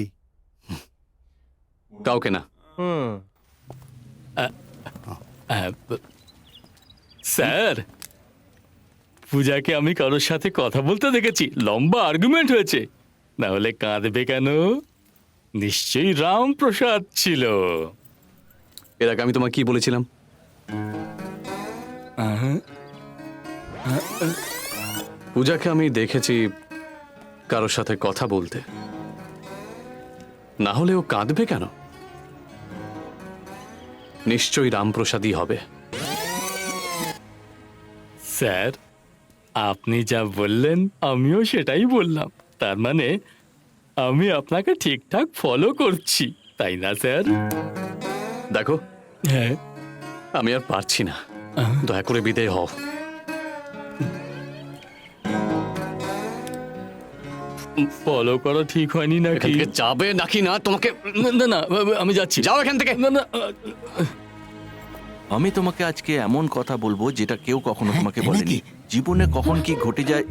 Speaker 2: কাউকে না।
Speaker 3: স্যার, পূজাকে আমি কারোর সাথে কথা বলতে দেখেছি, লম্বা আর্গুমেন্ট হয়েছে। না হলে কাঁদবে কেন? নিশ্চয়ই রামপ্রসাদ ছিল।
Speaker 2: এর আগে আমি তোমাকে কি বলেছিলাম? পূজাকে আমি দেখেছি কারোর সাথে কথা বলতে, না হলে ও কাঁদবে কেন? নিশ্চয়ই রামপ্রসাদই হবে।
Speaker 3: স্যার, আপনি যা বললেন আমিও সেটাই বললাম। তার মানে আমি আপনাকে ঠিকঠাক ফলো করছি, তাই না স্যার?
Speaker 2: দেখো,
Speaker 3: হ্যাঁ।
Speaker 2: আমি আর পারছি না, দয়া করে বিদায় হও।
Speaker 3: ফলো করা ঠিক হয়নি
Speaker 2: এখান
Speaker 3: নাকি?
Speaker 2: থেকে যাবে নাকি না তোমাকে?
Speaker 3: না না না, আমি যাচ্ছি।
Speaker 2: যাও এখান থেকে।
Speaker 3: না না,
Speaker 4: আমি তোমাকে আজকে এমন কথা বলবো যেটা কেউ কখনো তোমাকে বলেনি। জীবনে কখন কি ঘটে যায়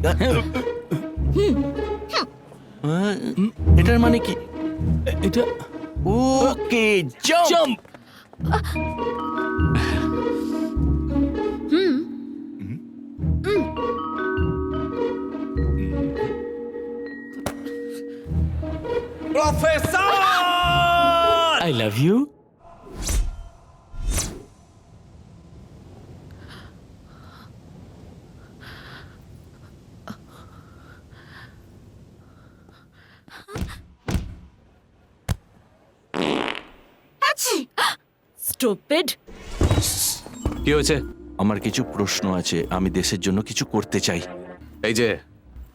Speaker 4: এটার মানে কি?
Speaker 3: এটা
Speaker 4: okay, jump.
Speaker 3: I love you.
Speaker 1: Stupid.
Speaker 2: কি হয়েছে?
Speaker 4: আমার কিছু প্রশ্ন আছে, আমি দেশের জন্য কিছু করতে চাই।
Speaker 2: এই যে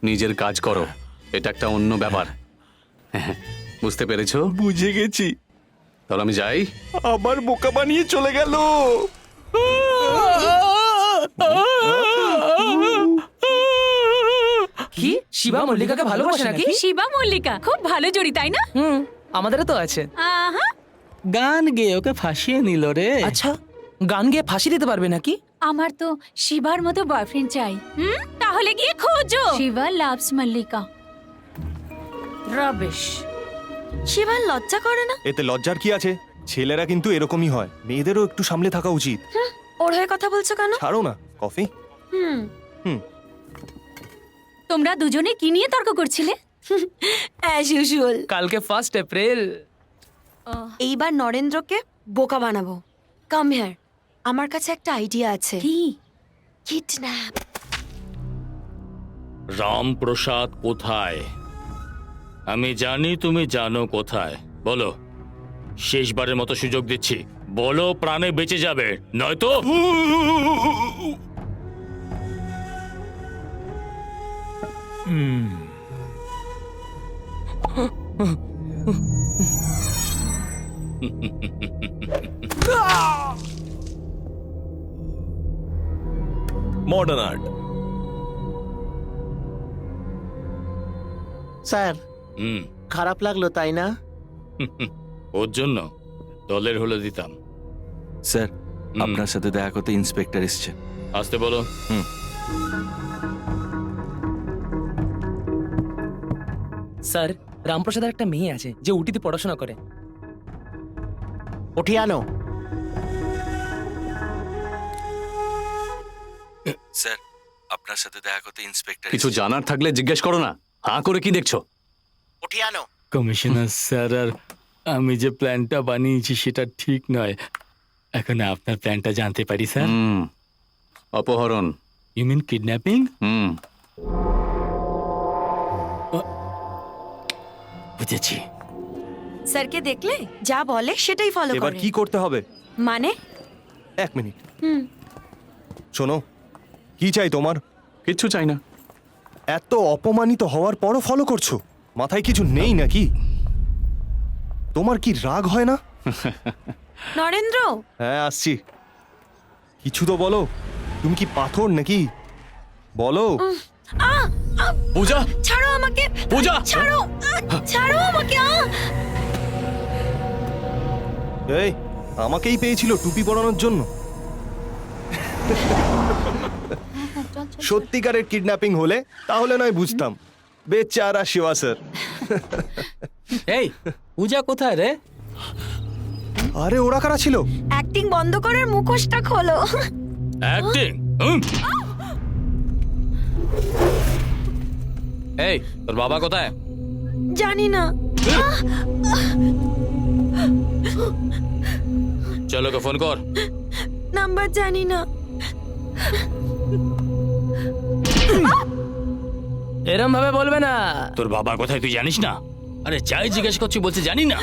Speaker 2: নিজের কাজ করো, এটা একটা অন্য ব্যাপার। বুঝতে পেরেছো?
Speaker 11: বুঝে গেছি।
Speaker 2: তাহলে আমি যাই।
Speaker 11: আবার বোকা বানিয়ে চলে গেল।
Speaker 7: কি শিবা মল্লিকাকে ভালোবাসে নাকি?
Speaker 1: শিবা মল্লিকা খুব ভালো জুড়ি, তাই না?
Speaker 7: আমাদেরও তো আছে।
Speaker 1: আহা,
Speaker 5: গান গেয়ে ওকে ফাঁসিয়ে নিল রে।
Speaker 7: আচ্ছা, গান গেয়ে ফাঁসি দিতে পারবে নাকি?
Speaker 1: আমার তো শিবার মতো বয়ফ্রেন্ড চাই। তাহলে গিয়ে খোঁজো। শিবা লাভস মল্লিকা। রবিশ। শিবার লজ্জা করে না?
Speaker 11: এতে লজ্জার কি আছে? ছেলেরা কিন্তু এরকমই হয়, মেয়েদেরও একটু সামলে থাকা উচিত।
Speaker 1: ওর হয়ে কথা বলছো কেন?
Speaker 11: ছাড়ো না, কফি।
Speaker 1: তোমরা দুজনে কি নিয়ে তর্ক করছিলে? As usual.
Speaker 7: কালকে 1 এপ্রিল।
Speaker 1: এইবার নরেন্দ্রকে বোকা বানাবো। কাম হিয়ার, আমার কাছে একটা আইডিয়া আছে। কি? কিডন্যাপ।
Speaker 6: রামপ্রসাদ কোথায়? আমি জানি তুমি জানো কোথায়। বলো, শেষবারের মতো সুযোগ দিচ্ছি, বলো, প্রাণে বেঁচে যাবে, নয়তো
Speaker 11: মডার্ন আর্ট।
Speaker 8: স্যার,
Speaker 6: হুম,
Speaker 8: খারাপ লাগলো তাই না?
Speaker 6: ওর জন্য দলের হলে দিতাম।
Speaker 4: স্যার, আপনার সাথে দেখা করতে ইন্সপেক্টর এসছে।
Speaker 6: আসতে বলো।
Speaker 7: স্যার, রামপ্রসাদের একটা মেয়ে আছে যে উটিতে পড়াশোনা করে।
Speaker 8: উঠিয়ে আনো।
Speaker 4: স্যার, আপনার সাথে দেখা করতে ইন্সপেক্টর
Speaker 2: কিছু জানার থাকলে জিজ্ঞেস করো না, হাঁ করে কি দেখছো?
Speaker 8: উঠিয়ে আনো।
Speaker 3: কমিশনার স্যার, আর আমি যে প্ল্যানটা বানিয়েছি সেটা ঠিক নয়। এখন আপনার প্ল্যানটা জানতে পারি স্যার?
Speaker 2: অপহরণ।
Speaker 3: You mean kidnapping? বুঝেছি।
Speaker 1: স্যারকে দেখলে যা বলে সেটাই ফলো
Speaker 11: এবার
Speaker 1: করে।
Speaker 11: কি করতে হবে?
Speaker 1: মানে?
Speaker 11: 1 মিনিট। শোনো, কি চাই তোমার?
Speaker 2: কিচ্ছু চাই না।
Speaker 11: এত অপমানিত হওয়ার পরও ফলো করছো? মাথায় কিছু নেই নাকি? তোমার কি রাগ হয় না?
Speaker 1: নরেন্দ্র,
Speaker 11: হ্যাঁ, আসছি। কিছু তো বলো, তুমি কি পাথর নাকি? বলো।
Speaker 2: পূজা,
Speaker 1: ছাড়ো আমাকে।
Speaker 2: পূজা!
Speaker 1: ছাড়ো, ছাড়ো আমাকে।
Speaker 11: এই, আমাকেই পেয়েছিল টুপি পরানোর জন্য। সত্যিকারের কিডন্যাপিং হলে তাহলে নয় বুঝতাম। বেচারা শিবা স্যার।
Speaker 5: এই পূজা কোথায় রে?
Speaker 11: আরে ওরা কারা ছিল?
Speaker 1: অ্যাক্টিং বন্ধ করার মুখোশটা খোলো।
Speaker 6: অ্যাক্টিং? এই, তোর বাবা কোথায়?
Speaker 1: জানি না।
Speaker 6: চলো, ওকে ফোন কর।
Speaker 1: নাম্বার জানি না।
Speaker 7: এরম ভাবে বলবে না।
Speaker 6: তোর বাবা কোথায় তুই জানিস না? আরে যাই জিজ্ঞেস করছি, বলছে জানি না।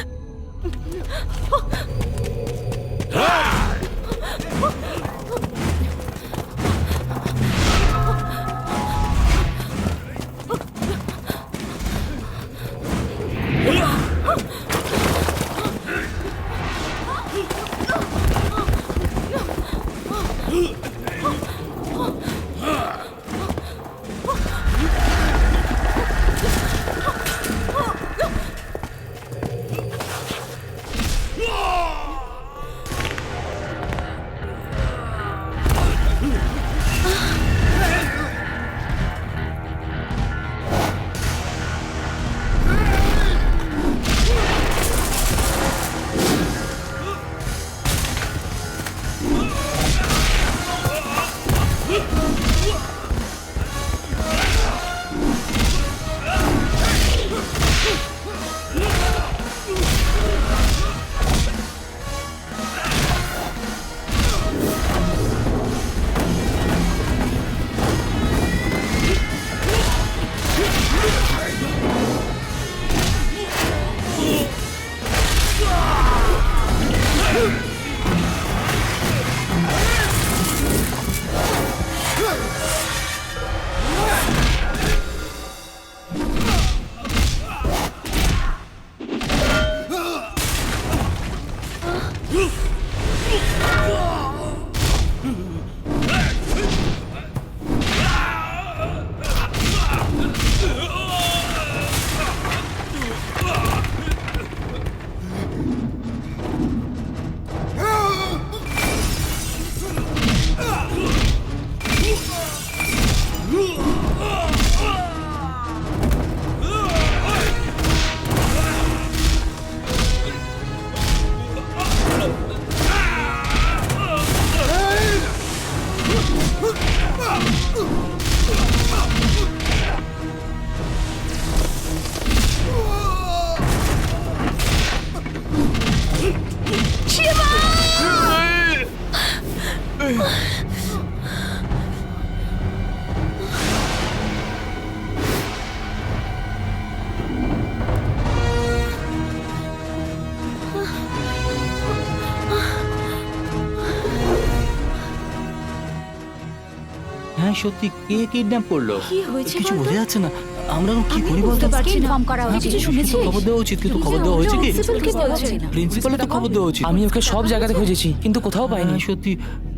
Speaker 5: সত্যি কে কিডন্যাপ করলো?
Speaker 1: কি হয়েছে
Speaker 5: কিছু
Speaker 1: বলতো?
Speaker 5: বোঝা যাচ্ছে না। আমরা এখন কি করি বলতে
Speaker 1: বুঝতে পারছি না।
Speaker 10: ইনফর্ম করা
Speaker 5: হ্যাঁ,
Speaker 10: উচিত।
Speaker 5: কিছু শুনেছি, খবর দেওয়া উচিত, কিন্তু খবর দেওয়া হয়েছে কি?
Speaker 10: প্রিন্সিপালকে বলছে না।
Speaker 5: প্রিন্সিপালের তো খবর দেওয়া উচিত।
Speaker 7: আমি ওকে সব জায়গাতে খুঁজেছি কিন্তু কোথাও পাইনি।
Speaker 5: হ্যাঁ, সত্যি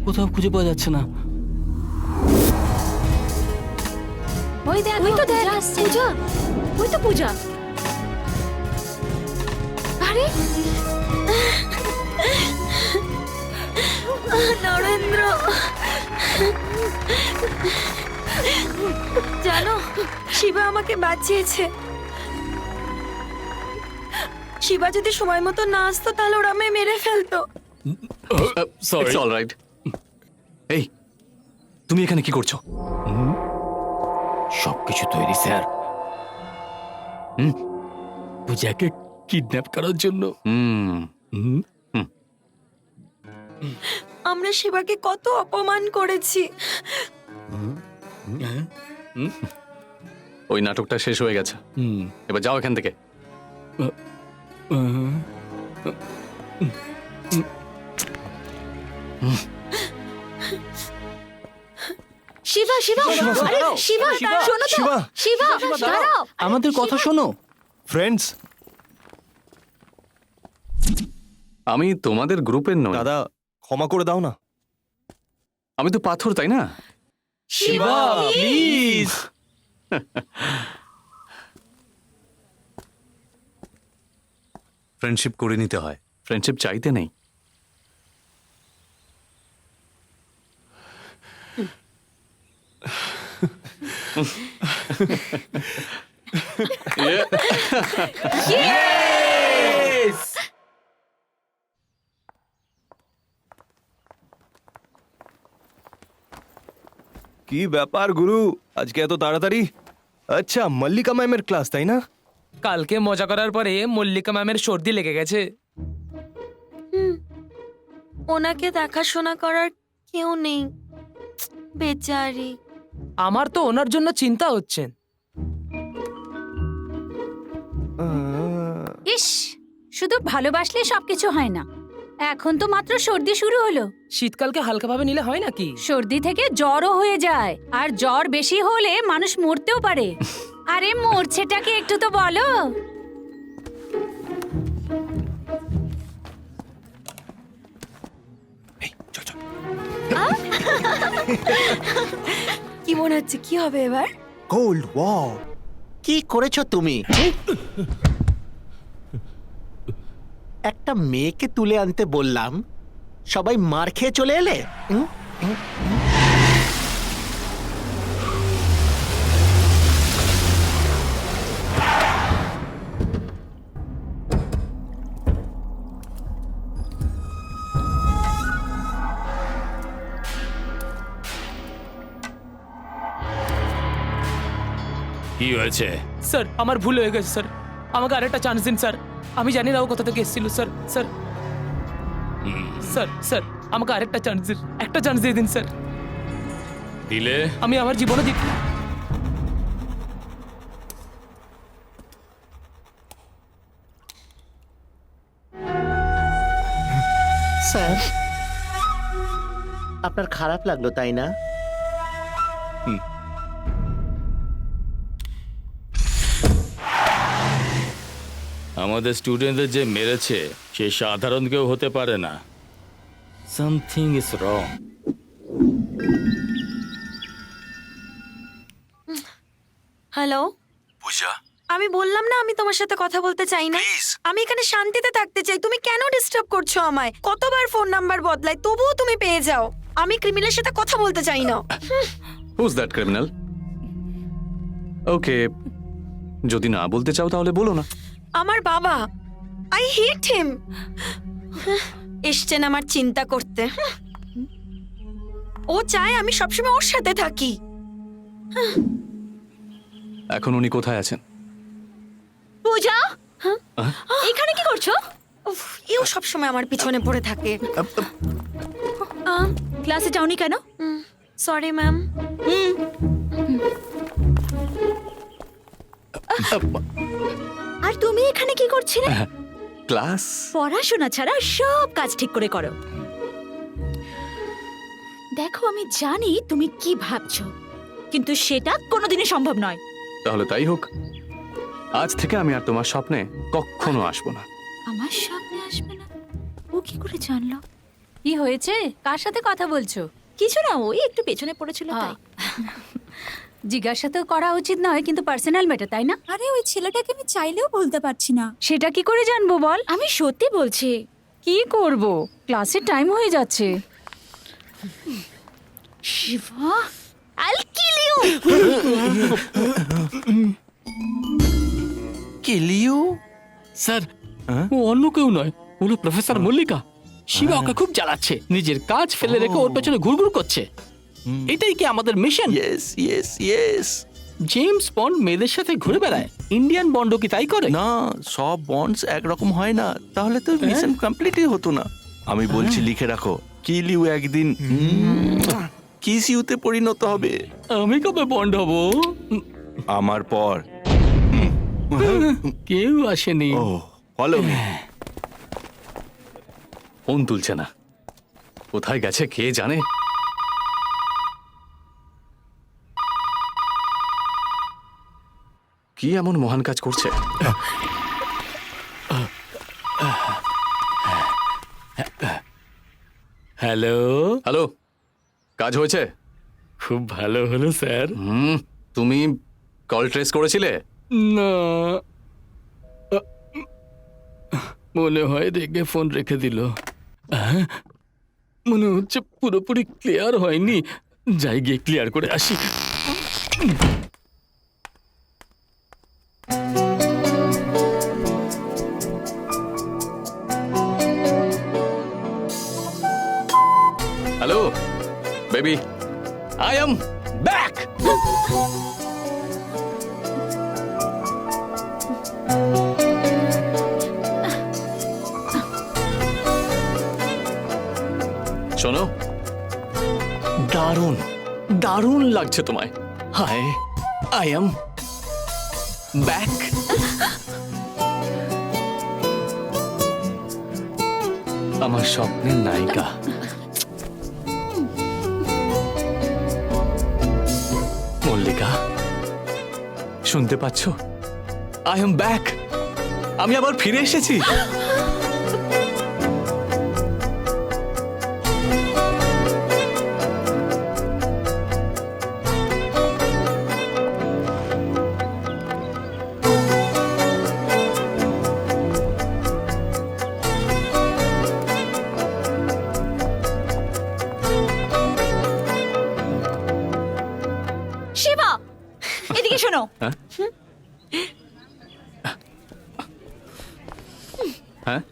Speaker 5: কোথাও খুঁজে পাওয়া যাচ্ছে না।
Speaker 10: ওই দেখ, ওই তো দেখ, পূজা, ওই তো পূজা। আরে
Speaker 1: নরেন্দ্র, জানো শিবা আমাকে বাঁচিয়েছে। শিবা যদি সময় মতো না আসতো তাহলে ওরা আমায় মেরে ফেলতো।
Speaker 3: সরি।
Speaker 2: It's all right. এই, তুমি এখানে কি করছো?
Speaker 3: সবকিছু তৈরি স্যার। পূজাকে কিডন্যাপ করার জন্য।
Speaker 2: হুম,
Speaker 1: আমরা শিবাকে কত অপমান করেছি।
Speaker 2: ওই নাটকটা শেষ হয়ে গেছে, এবার যাও এখান থেকে।
Speaker 10: শিবা, শিবা, আরে শিবা, শোনো তো,
Speaker 11: শিবা,
Speaker 10: শিবা, দাঁড়াও।
Speaker 5: আমাদের কথা শোনো।
Speaker 11: ফ্রেন্ডস,
Speaker 2: আমি তোমাদের গ্রুপের নই।
Speaker 11: দাদা ক্ষমা করে দাও না।
Speaker 2: আমি তো পাথর, তাই না?
Speaker 5: শিবা প্লিজ।
Speaker 2: ফ্রেন্ডশিপ করে নিতে হয়, ফ্রেন্ডশিপ চাইতে নেই।
Speaker 11: কি ব্যাপার গুরু, আজকে এত তাড়াতাড়ি? আচ্ছা, মল্লিকা ম্যামের ক্লাস তাই না?
Speaker 7: কালকে মজা করার পরে মল্লিকা ম্যামের সর্দি লেগে গেছে।
Speaker 1: ওনাকে দেখাশোনা করার কেউ নেই, বেচারি।
Speaker 7: আমার তো ওনার জন্য চিন্তা হচ্ছে।
Speaker 10: ইস, শুধু ভালোবাসলে সবকিছু হয় না। এখন তো মাত্র সর্দি শুরু হলো।
Speaker 7: শীতকালকে হালকাভাবে নিলে হয় নাকি?
Speaker 10: সর্দি থেকে জ্বরও হয়ে যায়, আর জ্বর বেশি হলে মানুষ মরতেও পারে। আরে মরছেটাকে একটু তো বলো।
Speaker 1: কি মনে হচ্ছে, কি হবে এবার?
Speaker 8: গোল্ড, ওয়াও, কি করেছো তুমি? একটা মেয়েকে তুলে আনতে বললাম, সবাই মার খেয়ে চলে এলে।
Speaker 6: কি হয়েছে?
Speaker 7: স্যার আমার ভুল হয়ে গেছে স্যার, আমাকে আরেকটা চান্স দিন স্যার। আমি জানি না ও কোথা থেকে এসেছিল স্যার। স্যার স্যার স্যার আমাকে আরেকটা চান্স দিন, একটা চান্স দিয়ে দিন স্যার।
Speaker 6: দিলে
Speaker 7: আমি আমার জীবনে
Speaker 8: স্যার, আপনার খারাপ লাগলো তাই না?
Speaker 6: আমাদের স্টুডেন্টদের যে মেরেছে সে সাধারণ কেউ হতে পারে না। Something is wrong.
Speaker 1: হ্যালো
Speaker 4: পূজা,
Speaker 1: আমি বললাম না আমি তোমার সাথে কথা বলতে চাই না। আমি এখানে শান্তিতে থাকতে চাই, তুমি কেন ডিস্টার্ব করছো আমায়? কতবার ফোন নাম্বার বদলাই তবুও তুমি পেয়ে যাও। আমি ক্রিমিনালের সাথে কথা বলতে চাই না।
Speaker 2: Whose that criminal? ওকে, যদি না বলতে চাও তাহলে বলো না।
Speaker 1: আমার বাবা, আই হেট হিম। এসছেন আমার চিন্তা করতে। ও চায় আমি সবসময় ওর সাথে থাকি।
Speaker 2: এখন উনি কোথায় আছেন?
Speaker 10: পূজা, এখানে কি করছো?
Speaker 1: উফ, এও সবসময় আমার পিছনে পড়ে থাকে।
Speaker 10: ক্লাসে যাওনি কেন?
Speaker 1: Sorry ma'am.
Speaker 10: আর তুমি এখানে কি করছিলে?
Speaker 2: ক্লাস?
Speaker 10: পড়াশোনা ছাড়া সব কাজ ঠিক করে করো। দেখো, আমি জানি তুমি কি ভাবছো। কিন্তু সেটা কোনোদিনই সম্ভব নয়।
Speaker 2: তাহলে তাই হোক, আজ থেকে আমি আর তোমার স্বপ্নে কখনো আসবো না।
Speaker 10: আমার সামনে আসবে না? ও কি করে জানলো? কি হয়েছে? কার সাথে কথা বলছো? কিছু না, ওই একটু পেছনে পড়েছিল তাই। জিজ্ঞাসা তো করা উচিত নয়, কিন্তু পার্সোনাল ম্যাটার, তাই না?
Speaker 12: আরে ওই ছেলেটাকে আমি চাইলেও বলতে পারছি না।
Speaker 10: সেটা কি করে জানবো বল?
Speaker 12: আমি সত্যি বলছি।
Speaker 10: কি করব, ক্লাসের টাইম হয়ে যাচ্ছে।
Speaker 12: Shiba, I'll kill you!
Speaker 4: কিলিউ
Speaker 3: sir, ও অন্য কেউ নয়, হলো প্রফেসর মল্লিকা। শিবা ওকে খুব জ্বালাচ্ছে, নিজের কাজ ফেলে রেখে ওর পেছনে ঘুরঘুর করছে। এটাই কি আমাদের mission?
Speaker 4: Yes yes yes.
Speaker 3: James bond মেয়েদের সাথে ঘুরে বেড়ায়, ইন্ডিয়ান বন্ডও কি তাই করে?
Speaker 4: না, সব বন্ডস একরকম হয় না, তাহলে তো মিশন কমপ্লিটই হতো না। আমি বলছি লিখে রাখো, কিলিউ একদিন কিসিউতে পরিণত হবে।
Speaker 3: আমি কবে বন্ড হব?
Speaker 4: আমার পর।
Speaker 3: কেউ আসেনি।
Speaker 4: ও ফলো মি।
Speaker 2: ফোন তুলছে না, কোথায় গেছে কে জানে। কি এমন মহান কাজ করছে?
Speaker 3: হ্যালো।
Speaker 2: হ্যালো, কাজ হয়েছে?
Speaker 3: খুব ভালো হলো স্যার।
Speaker 2: তুমি কল ট্রেস করেছিলে?
Speaker 3: না, মনে হয় রেগে ফোন রেখে দিল। মনে হচ্ছে পুরোপুরি ক্লিয়ার হয়নি, যাই গিয়ে ক্লিয়ার করে আসি।
Speaker 2: Hello baby, I am back. শোনো, দারুণ দারুণ লাগছে তোমায়। Hi, I am back. আমার স্বপ্নের নায়িকা। মল্লিকা, শুনতে পাচ্ছ? I am back. আমি আবার ফিরে এসেছি।
Speaker 12: শিবা, এদিকে শোনো।
Speaker 2: হ্যাঁ? হ্যাঁ,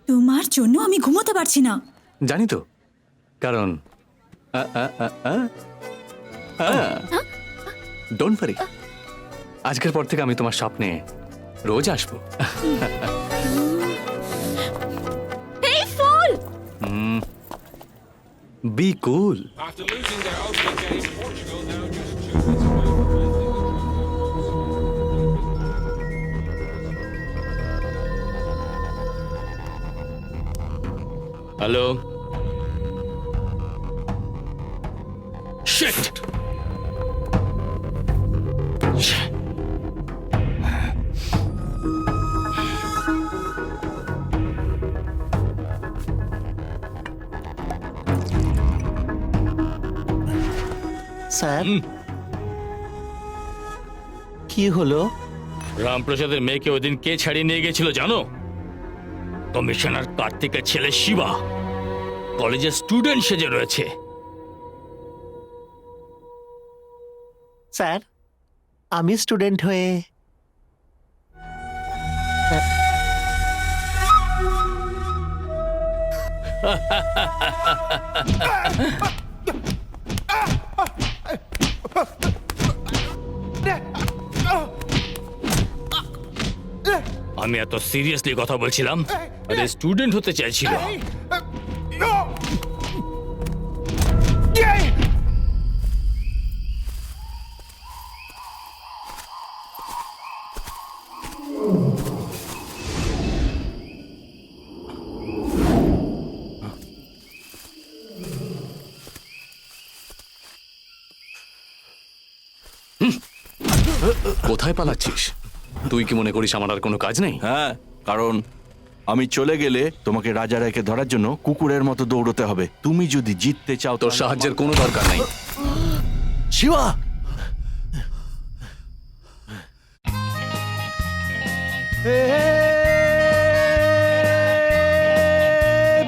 Speaker 12: তোমার জন্য আমি ঘুমোতে পারছি না।
Speaker 2: জানি তো, কারণ ডোন্ট ওয়ারি, আজকের পর থেকে আমি তোমার স্বপ্নে রোজ আসবো।
Speaker 12: এই fool!
Speaker 2: Be cool.
Speaker 6: Hello.
Speaker 3: Shit!
Speaker 8: Sir, কি হলো?
Speaker 6: রামপ্রসাদের মেয়েকে ওদিন কে ছাড়িয়ে নিয়ে গেছিল জানো? কমিশনার কার্তিকের ছেলে শিবা কলেজের স্টুডেন্ট সেজে রয়েছে।
Speaker 8: স্যার, আমি স্টুডেন্ট হয়ে
Speaker 6: আমি এত সিরিয়াসলি কথা বলছিলাম, আরে স্টুডেন্ট হতে চাইছিল।
Speaker 2: কোথায় পালাচ্ছিস? তুই কি মনে করিস আমার আর কোনো কাজ নেই?
Speaker 4: হ্যাঁ, কারণ আমি চলে গেলে তোমাকে রাজা রায়কে ধরার জন্য কুকুরের মতো দৌড়তে হবে। তুমি যদি জিততে চাও
Speaker 2: তোর সাহায্যের কোনো দরকার নেই।
Speaker 8: শিবা,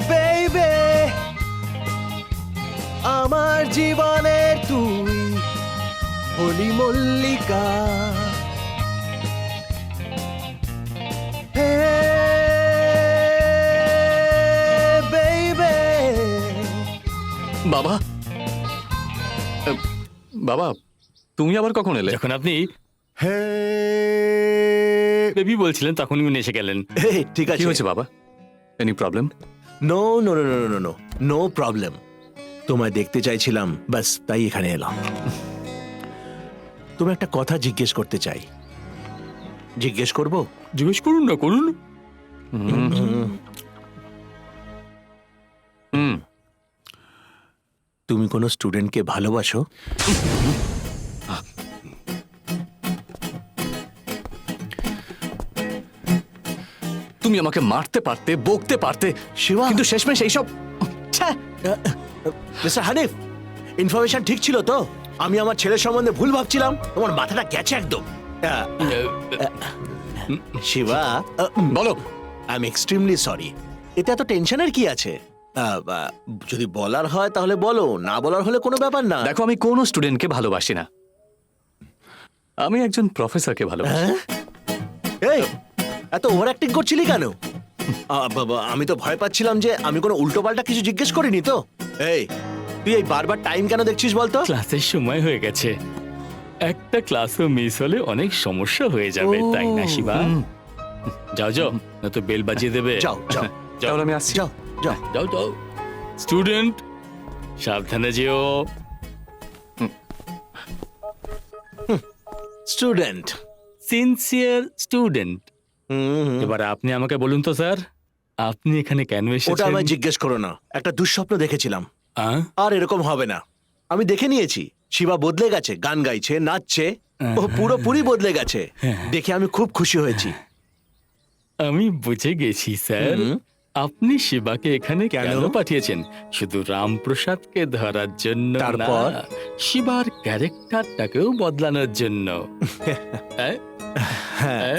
Speaker 11: বেইবে আমার জীবনে তুই হলি মল্লিকা, হে বেইবে।
Speaker 2: বাবা, বাবা তুমি আবার কখন এলে?
Speaker 3: যখন আপনি
Speaker 8: হে
Speaker 3: বেবি বলছিলেন তখনই উনি এসে গেলেন।
Speaker 8: ঠিক
Speaker 2: কি
Speaker 8: আছে।
Speaker 2: হয়েছে বাবা? Any problem?
Speaker 8: No no no no no no no problem. তোমায় দেখতে চাইছিলাম, বাস তাই এখানে এলাম। তুমি একটা কথা জিজ্ঞেস করতে চাই, জিজ্ঞেস করব?
Speaker 3: জিজ্ঞেস করুন না, করুন।
Speaker 2: হুম,
Speaker 8: তুমি কোনো স্টুডেন্টকে ভালোবাসো?
Speaker 2: তুমি আমাকে মারতে পারতে, বকতে পারতে,
Speaker 8: শিবা,
Speaker 2: কিন্তু শেষমেশ এইসব।
Speaker 8: মিস্টার হানিফ, ইনফরমেশন ঠিক ছিল তো? আমি আমার ছেলের সম্বন্ধে ভুল ভাবছিলাম? তোমার মাথাটা গেছে একদম। শিবা,
Speaker 2: বলো।
Speaker 8: I am extremely sorry. এতে এত টেনশনের কি আছে? যদি বলার হয় তাহলে বলো, না বলার হলে কোনো ব্যাপার না।
Speaker 2: দেখো, আমি কোনো স্টুডেন্টকে ভালোবাসি না, আমি একজন প্রফেসরকে ভালোবাসি।
Speaker 8: এই, এত ওভার অ্যাক্টিং করছিলি কেন? বাবা, আমি তো ভয় পাচ্ছিলাম যে আমি কোনো উল্টোপাল্টা কিছু জিজ্ঞেস করিনি তো। এই, তুই এই বারবার টাইম কেন দেখছিস বলতো?
Speaker 3: ক্লাসের সময় হয়ে গেছে, একটা ক্লাসও মিস হলে অনেক সমস্যা হয়ে যাবে, তাই না শিবা? যাও যাও, না তো বেল বাজিয়ে দেবে।
Speaker 8: যাও যাও
Speaker 2: তাহলে আমি আসছি।
Speaker 8: যাও যাও
Speaker 3: যাও যাও। স্টুডেন্ট সাবধানে যেও।
Speaker 8: Student,
Speaker 3: sincere student. এবার আপনি আমাকে বলুন তো স্যার, আপনি এখানে কেন
Speaker 8: ওটা
Speaker 3: এসেছেন?
Speaker 8: আমায় জিজ্ঞেস করো না। একটা দুঃস্বপ্ন দেখেছিলাম,
Speaker 3: আহ?
Speaker 8: আর এরকম হবে না। আমি দেখে নিয়েছি, শিবা বদলে গেছে, গান গাইছে, নাচছে, ও পুরোপুরি বদলে গেছে। দেখে আমি খুব খুশি হয়েছি।
Speaker 3: আমি বুঝে গেছি স্যার, আপনি শিবাকে এখানে
Speaker 8: কেন?
Speaker 3: কেন পাঠিয়েছেন? শুধু রামপ্রসাদকে ধরার জন্য না,
Speaker 8: তারপর?
Speaker 3: শিবার ক্যারেক্টারটাকেও বদলানোর জন্য।
Speaker 8: হ্যাঁ।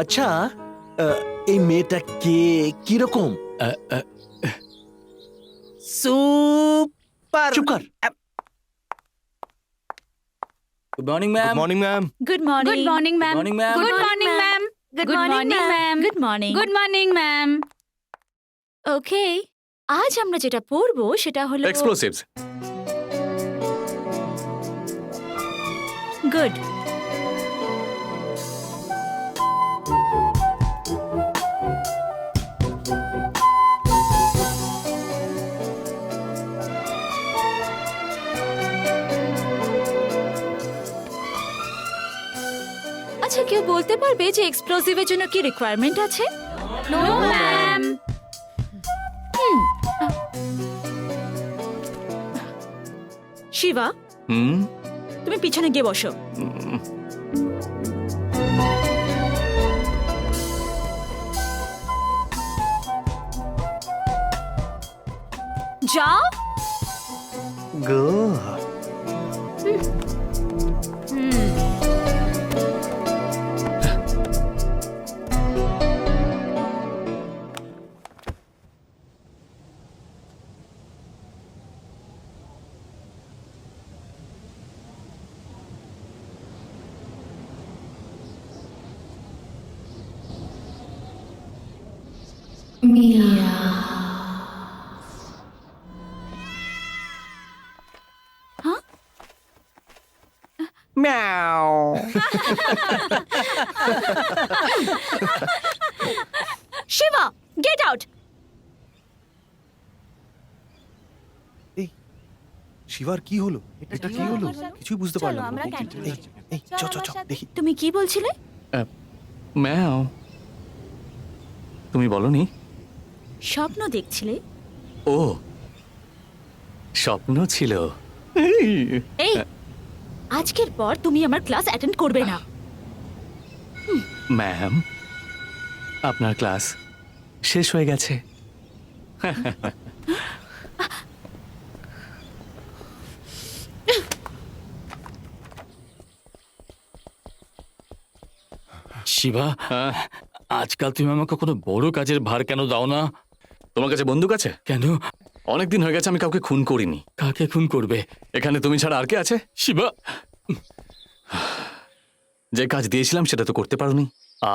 Speaker 8: আচ্ছা, এই মেয়েটা কে, কিরকম?
Speaker 5: সুপার।
Speaker 8: চুপ কর।
Speaker 3: Good morning ma'am.
Speaker 11: Morning ma'am.
Speaker 12: Good morning.
Speaker 10: Good morning ma'am.
Speaker 3: Morning ma'am.
Speaker 10: Good morning ma'am.
Speaker 12: Good
Speaker 10: good
Speaker 12: morning,
Speaker 10: morning ma'am.
Speaker 12: Good morning.
Speaker 10: Good morning ma'am.
Speaker 12: Okay, আজ আমরা যেটা পড়বো সেটা হলো
Speaker 2: এক্সপ্লোসিভস।
Speaker 12: গুড। আচ্ছা, কেউ বলতে পারবে যে এক্সপ্লোসিভের জন্য কি রিকোয়ারমেন্ট আছে?
Speaker 10: No ma'am.
Speaker 12: শিবা,
Speaker 2: হুম,
Speaker 12: তুমি পিছনে গিয়ে বসো। যাও।
Speaker 11: Go.
Speaker 5: Meow.
Speaker 12: Shiva, get out.
Speaker 11: শিবার কি হলো? এটা কি হলো? কিছুই বুঝতে পারলাম না। এই চ চ চ দেখি।
Speaker 12: তুমি কি বলছিলে?
Speaker 2: ম্যাও, তুমি বলনি?
Speaker 12: স্বপ্ন দেখছিলে?
Speaker 2: ও, স্বপ্ন ছিল।
Speaker 12: এই, আজকের পর তুমি আমার ক্লাস অ্যাটেন্ড করবে না।
Speaker 2: ম্যাম আপনার ক্লাস শেষ হয়ে গেছে।
Speaker 3: শিবা, আজকাল তুমি আমাকে কোনো বড় কাজের ভার কেন দাও না?
Speaker 2: তোমার কাছে বন্দুক আছে?
Speaker 3: কেন?
Speaker 2: অনেকদিন হয়ে গেছে আমি কাউকে খুন করিনি।
Speaker 3: কাকে খুন করবে?
Speaker 2: এখানে তুমি ছাড়া আর কে আছে?
Speaker 3: শিবা,
Speaker 2: যে কাজ দিয়েছিলাম সেটা তো করতে পারোনি,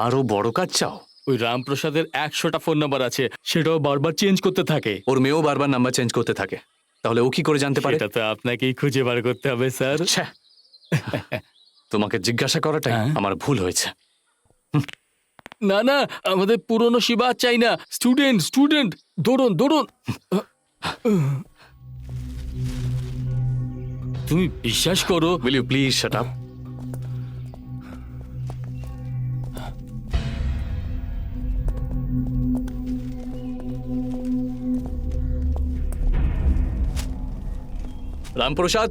Speaker 2: আরো বড় কাজ চাও?
Speaker 3: ওই রামপ্রসাদের 100টা ফোন নাম্বার আছে, সেটাও বারবার চেঞ্জ করতে থাকে।
Speaker 2: ওর মেয়েও বারবার নাম্বার চেঞ্জ করতে থাকে, তাহলে ও কি করে জানতে পারে?
Speaker 3: এটা তো আপনাকেই খুঁজে বার করতে হবে স্যার।
Speaker 2: ছ্যা। তোমাকে জিজ্ঞাসা করাটাই আমার ভুল হয়েছে।
Speaker 3: না না, আমাদের পুরনো শিবা চাই না। Student student, দৌড়ুন দৌড়ুন। তুমি বিশ্বাস করো।
Speaker 2: Will you please shut up? Ramprasad,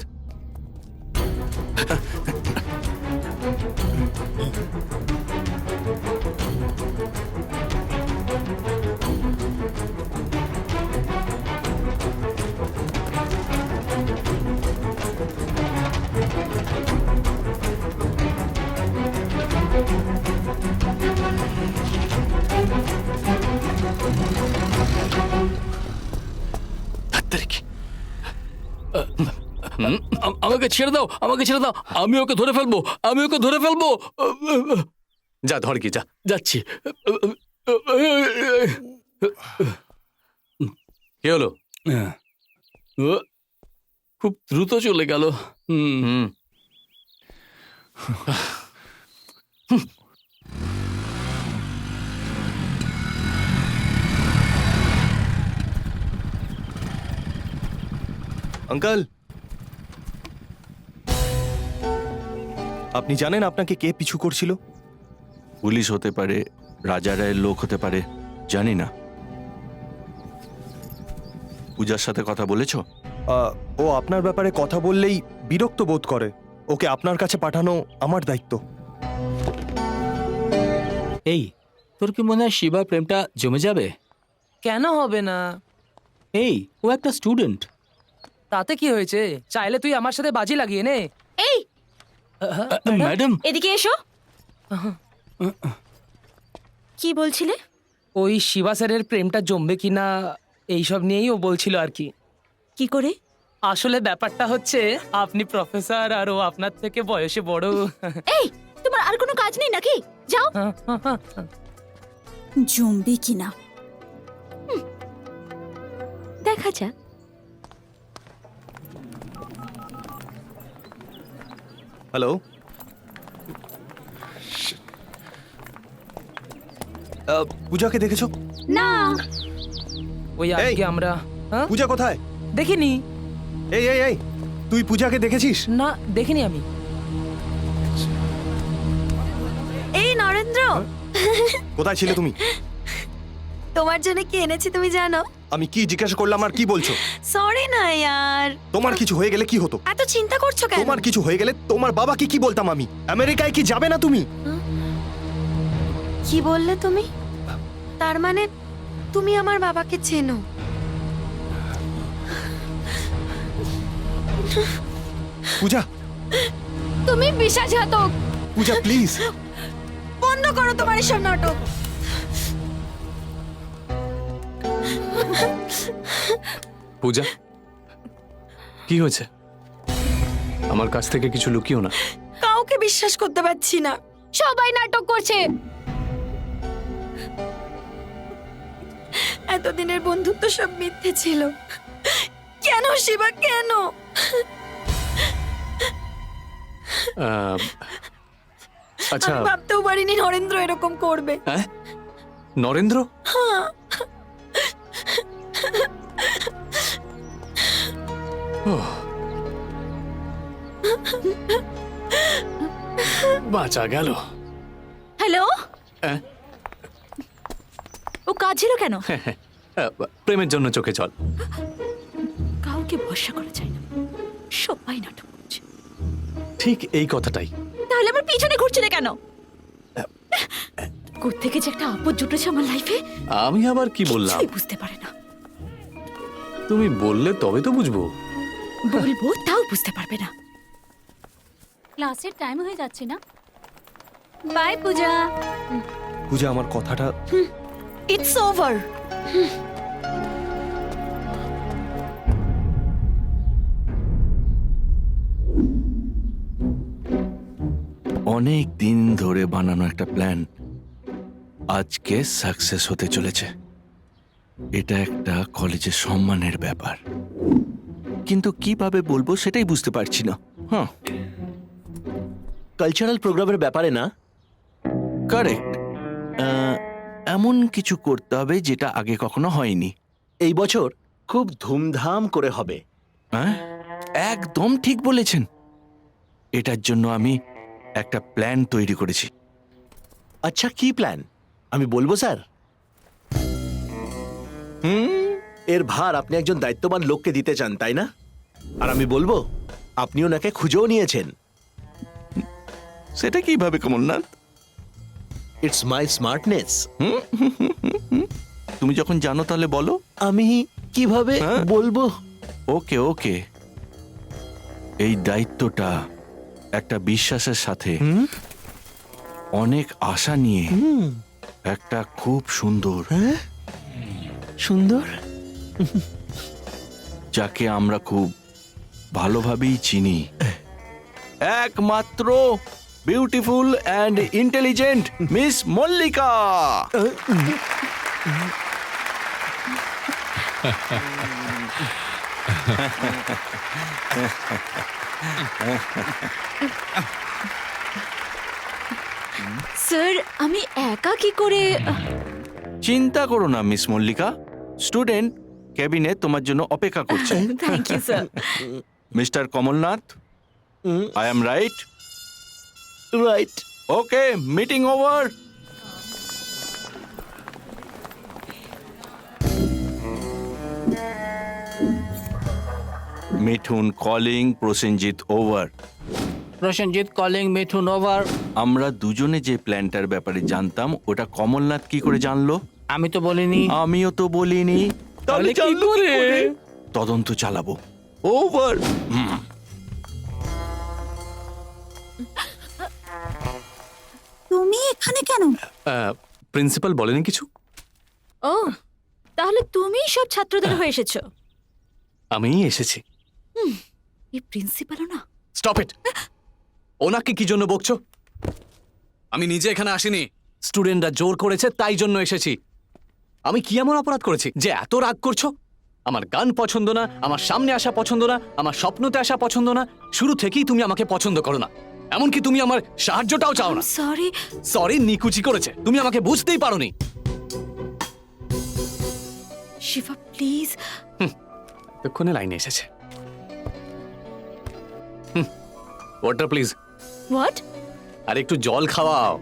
Speaker 3: আমাকে ছেড়ে দাও, আমাকে ছেড়ে দাও। আমি ওকে ধরে ফেলবো, আমি ওকে ধরে ফেলবো।
Speaker 2: যা ধর কি যা।
Speaker 3: যাচ্ছি।
Speaker 2: কি হলো?
Speaker 3: খুব দ্রুত চলে গেল।
Speaker 2: হুম।
Speaker 11: আঙ্কেল, আপনি জানেন আপনাকে কে পিছু করছিল?
Speaker 4: পুলিশ হতে পারে, রাজা রায়ের লোক হতে পারে, জানি না। পূজার সাথে কথা বলেছো?
Speaker 11: ও আপনার ব্যাপারে কথা বললেই বিরক্ত বোধ করে। ওকে আপনার কাছে পাঠানো আমার দায়িত্ব।
Speaker 3: এই, তোর কি মনে হয় শিবা প্রেমটা জমে যাবে?
Speaker 7: কেন হবে না?
Speaker 3: এই, ও একটা স্টুডেন্ট।
Speaker 7: তাতে কি হয়েছে? চাইলে তুই আমার সাথে বাজি লাগিয়ে নে।
Speaker 12: এই
Speaker 3: ম্যাডাম,
Speaker 12: এদিকে এসো। কি বলছিলে?
Speaker 7: ওই শিবা স্যারের প্রেমটা জমবে কিনা এইসব নিয়েই ও বলছিল আর কি।
Speaker 12: কি করে?
Speaker 7: আসলে ব্যাপারটা হচ্ছে আপনি প্রফেসর আর ও আপনার থেকে বয়সে বড়।
Speaker 12: এই, তোমার আর কোনো কাজ নেই নাকি? যাও। জমবে কিনা দেখা যাক।
Speaker 11: হ্যালো, পূজাকে দেখেছো?
Speaker 12: না।
Speaker 7: ওই আজকে আমরা
Speaker 11: পূজা কোথায়?
Speaker 7: দেখিনি।
Speaker 11: এই এই এই, তুই পূজাকে দেখেছিস?
Speaker 7: না, দেখিনি আমি।
Speaker 1: এই নরেন্দ্র,
Speaker 11: কোথায় ছিলে তুমি?
Speaker 1: তোমার জন্য কি এনেছি তুমি জানো?
Speaker 11: আমি কি জিজ্ঞাসা করলাম আর কি বলছো?
Speaker 1: সরি না यार।
Speaker 11: তোমার কিছু হয়ে গেলে কি হতো?
Speaker 1: এত চিন্তা করছো কেন?
Speaker 11: তোমার কিছু হয়ে গেলে তোমার বাবাকে কি বলতাম আমি? আমেরিকায় কি যাবে না তুমি?
Speaker 1: কি বললে তুমি? তার মানে তুমি আমার বাবাকে চেনো?
Speaker 11: পূজা,
Speaker 12: তুমি বিশ্বাসঘাতক।
Speaker 11: পূজা প্লিজ।
Speaker 1: বন্ধ করো তোমার এসব নাটক।
Speaker 2: পূজা, কি হয়েছে? আমার কাছ থেকে কিছু লুকিও না।
Speaker 1: কাউকে বিশ্বাস করতে পারছি না,
Speaker 12: সবাই নাটক করছে।
Speaker 1: এতদিনের বন্ধুত্ব সব মিথ্যে ছিল। কেন শিবা, কেন?
Speaker 2: আচ্ছা,
Speaker 1: আমি ভাবতেও পারিনি নরেন্দ্র এরকম করবে।
Speaker 2: হ্যাঁ? নরেন্দ্র? ওহ, বাঁচা গেল।
Speaker 12: হ্যালো,
Speaker 2: হ্যাঁ?
Speaker 12: ও কাজ ছিল কেন?
Speaker 2: প্রেমের জন্য চোখে জল।
Speaker 12: কাউকে ভরসা করা যায় না, সবাই নাটক করছে।
Speaker 2: ঠিক এই কথাটাই।
Speaker 12: তাহলে আমার পিছনে ঘুরছিলে কেন? কোত্থেকে যে একটা আপদ জুটেছে আমার লাইফে,
Speaker 2: আমি আবার কি বললাম?
Speaker 12: কিছুই বুঝতে পারে না।
Speaker 2: তুমি বললে তবে তো বুঝবো।
Speaker 12: বলবো তাও বুঝতে পারবে না।
Speaker 10: ক্লাসের টাইম হয়ে যাচ্ছে না? বাই পূজা।
Speaker 11: পূজা, আমার কথাটা
Speaker 1: ইটস ওভার।
Speaker 4: অনেক দিন ধরে বানানো একটা প্ল্যান আজকে সাকসেস হতে চলেছে। এটা একটা কলেজের সম্মানের ব্যাপার, কিন্তু কিভাবে বলবো সেটাই বুঝতে পারছি না। হ্যাঁ,
Speaker 8: কালচারাল প্রোগ্রামের ব্যাপারে না?
Speaker 4: কারেক্ট। এমন কিছু করতে হবে যেটা আগে কখনো হয়নি।
Speaker 8: এই বছর খুব ধুমধাম করে হবে।
Speaker 4: হ্যাঁ, একদম ঠিক বলেছেন। এটার জন্য আমি একটা প্ল্যান তৈরি করেছি।
Speaker 8: আচ্ছা, কি প্ল্যান? আমি বলবো স্যার? এর ভার আপনি একজন দায়িত্ববান লোককে দিতে চান, তাই না? আর আমি বলবো আপনি ওনাকে খুঁজেও নিয়েছেন।
Speaker 4: সেটা কিভাবে কমলনাথ?
Speaker 8: It's my smartness.
Speaker 4: তুমি যখন জানো তাহলে বলো।
Speaker 8: আমি কিভাবে বলবো?
Speaker 4: ওকে ওকে, এই দায়িত্বটা একটা বিশ্বাসের সাথে, অনেক আশা নিয়ে, একটা খুব সুন্দর,
Speaker 8: সুন্দর,
Speaker 4: যাকে আমরা খুব ভালোভাবেই চিনি, একমাত্র beautiful and intelligent miss Mallika.
Speaker 12: Sir, আমি একা কি করে?
Speaker 4: চিন্তা করো না মিস মল্লিকা, স্টুডেন্ট ক্যাবিনে তোমার জন্য অপেক্ষা করছে।
Speaker 12: Thank you sir.
Speaker 4: Mister Kamalnath, I am right?
Speaker 8: Right.
Speaker 4: Okay, meeting over. Mithun calling, Prosenjit over.
Speaker 5: Prosenjit calling, Mithun over.
Speaker 4: আমরা দুজনে যে প্ল্যানটার ব্যাপারে জানতাম, ওটা কমলনাথ কি করে জানলো?
Speaker 5: আমি তো বলিনি।
Speaker 4: আমিও তো বলিনি।
Speaker 5: তাহলে কি
Speaker 4: জানলো কি
Speaker 5: করে?
Speaker 4: করে? তদন্ত চালাবো। ওভার।
Speaker 12: তুমি এখানে কেন?
Speaker 2: প্রিন্সিপাল বলেনি কিছু?
Speaker 12: ও, তাহলে তুমি সব ছাত্রদের হয়ে এসেছো?
Speaker 2: আমিই এসেছি।
Speaker 12: এই প্রিন্সিপালও না।
Speaker 2: Stop it! ওনাকে কি জন্য বকছো? আমি নিজে এখানে আসিনি, স্টুডেন্টরা জোর করেছে তাই জন্য এসেছি। আমি কি এমন অপরাধ করেছি যে এত রাগ করছো? আমার গান পছন্দ না, আমার সামনে আসা পছন্দ না, আমার স্বপ্নতে আসা পছন্দ না। শুরু থেকেই তুমি আমাকে পছন্দ করো না, এমনকি তুমি আমার সাহায্যটাও চাও না।
Speaker 12: সরি।
Speaker 2: সরি নিকুচি করেছে, তুমি আমাকে বুঝতেই পারোনি।
Speaker 12: শিবা প্লিজ।
Speaker 2: এক্ষুনি লাইনে এসেছে। Water please.
Speaker 12: হোয়াট?
Speaker 2: আর একটু জল খাওয়াও।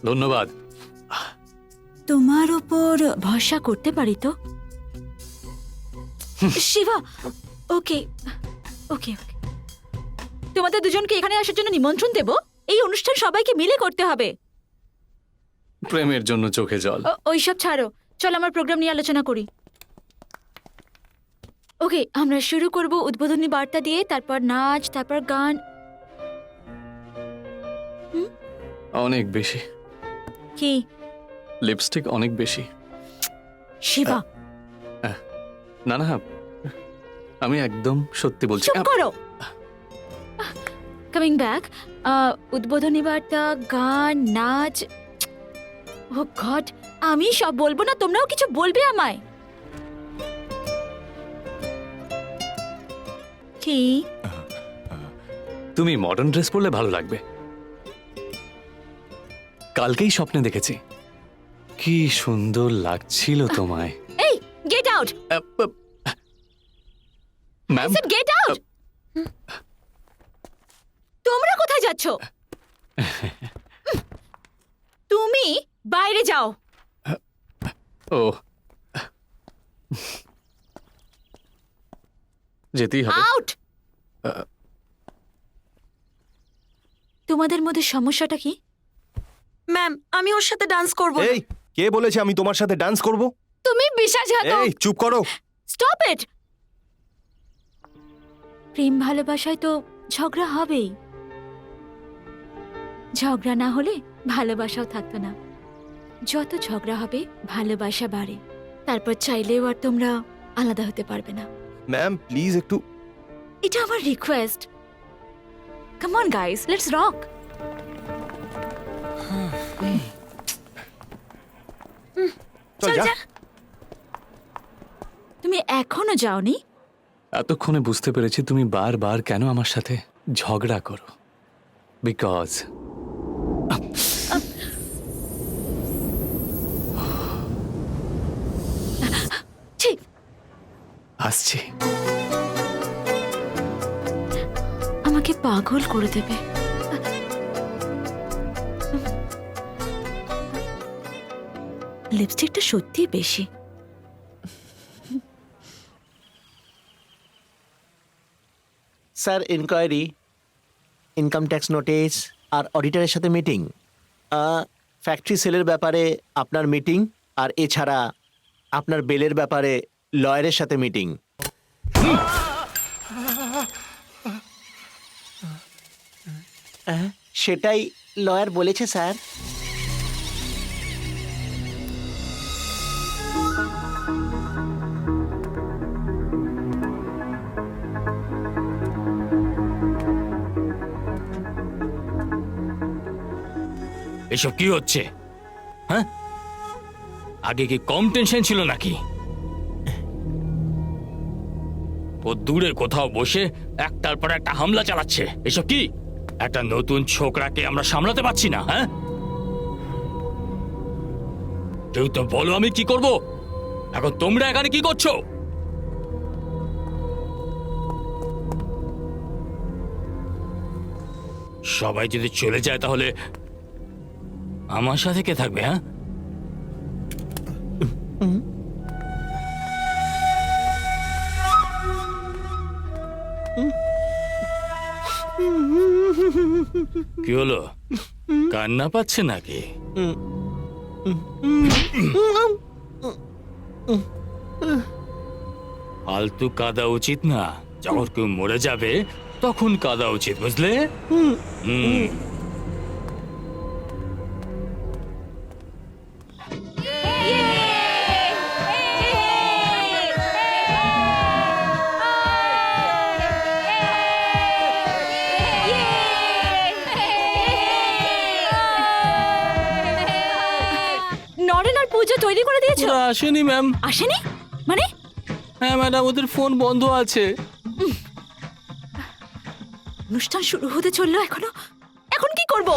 Speaker 2: ধন্যবাদ।
Speaker 12: তোমার ওপর ভরসা করতে পারি তো? শিবা, ওকে ওকে ওকে। তোমাদের দুজনকে এখানে আসার জন্য নিমন্ত্রণ দেব। এই অনুষ্ঠান সবাইকে মিলে করতে হবে।
Speaker 2: প্রেমের জন্য চোখে জল।
Speaker 12: ওইসব ছাড়ো, চল আমার প্রোগ্রাম নিয়ে আলোচনা করি। ওকে, আমরা শুরু করব উদ্বোধনী বার্তা দিয়ে, তারপর নাচ, তারপর গান।
Speaker 2: অনেক বেশি।
Speaker 12: কি?
Speaker 2: লিপস্টিক অনেক বেশি।
Speaker 12: শিবা,
Speaker 2: না না, আমি একদম সত্যি বলছি।
Speaker 12: চুপ করো। কামিং ব্যাক, উদ্বোধনী বার্তা, গান, নাচ। ও গড, আমি সব বলবো না, তোমরাও কিছু বলবে আমায়? কি?
Speaker 2: তুমি মডার্ন ড্রেস পরলে ভালো লাগবে। কালকেই স্বপ্নে দেখেছি, কি সুন্দর লাগছিল তোমায়।
Speaker 12: এই, get out!
Speaker 2: Ma'am,
Speaker 12: get out! তোমরা কোথায় যাচ্ছ? বাইরে যাও।
Speaker 2: ও যেতেই হবে।
Speaker 12: আউট। তোমাদের মধ্যে সমস্যাটা কি?
Speaker 1: ম্যাম আমি ওর সাথে ডান্স করব।
Speaker 11: এই কে বলেছে আমি তোমার সাথে ডান্স করব?
Speaker 12: তুমি বিশ্বাসঘাতক।
Speaker 11: এই চুপ করো।
Speaker 12: Stop it. প্রেম ভালোবাসায় তো ঝগড়া হবেই। ঝগড়া না হলে ভালোবাসাও থাকতো না। যত ঝগড়া হবে ভালোবাসা বাড়ে। তারপর চাইলেও আর তোমরা আলাদা হতে পারবে না।
Speaker 11: ম্যাম প্লিজ একটু।
Speaker 12: এটা আমার request. Come on guys, let's rock.
Speaker 11: চল যা।
Speaker 12: তুমি এখনো যাওনি?
Speaker 2: এতক্ষণে বুঝতে পেরেছি তুমি বারবার কেন আমার সাথে ঝগড়া করো। বিকজ
Speaker 12: ঠিক
Speaker 2: আসছি।
Speaker 12: আমাকে পাগল করে দেবে। লিপস্টিকটা সত্যিই বেশি।
Speaker 8: Sir inquiry, income tax notice আর অডিটরের সাথে মিটিং, ফ্যাক্টরি সেলের ব্যাপারে আপনার মিটিং, আর এছাড়া আপনার বেলের ব্যাপারে লয়ারের সাথে মিটিং। সেটাই লয়ার বলেছে স্যার।
Speaker 6: এসব কি হচ্ছে? হ্যাঁ, আগে কি কম টেনশন ছিল নাকি? ও দূরে কোথাও বসে একটার পর একটা হামলা চালাচ্ছে। এসব কি? একটা নতুন ছোকরাকে আমরা সামলাতে পারছি না। হ্যাঁ, কেউ তো বলো আমি কি করব? এখন তোমরা এখানে কি করছো? সবাই যদি চলে যায় তাহলে আমার সাথে কে থাকবে? হ্যাঁ, কি হলো? কান্না পাচ্ছে নাকি? ফালতু কাঁদা উচিত না। যখন কেউ মরে যাবে তখন কাঁদা উচিত, বুঝলে? হুম।
Speaker 12: নরেন আর পূজা তৈরি করে দিয়েছো?
Speaker 3: ওরা আসেনি ম্যাম।
Speaker 12: আসেনি মানে?
Speaker 3: হ্যাঁ ম্যাডাম, ওদের ফোন বন্ধ আছে।
Speaker 12: অনুষ্ঠান শুরু হতে চললো এখনো। এখন কি করব?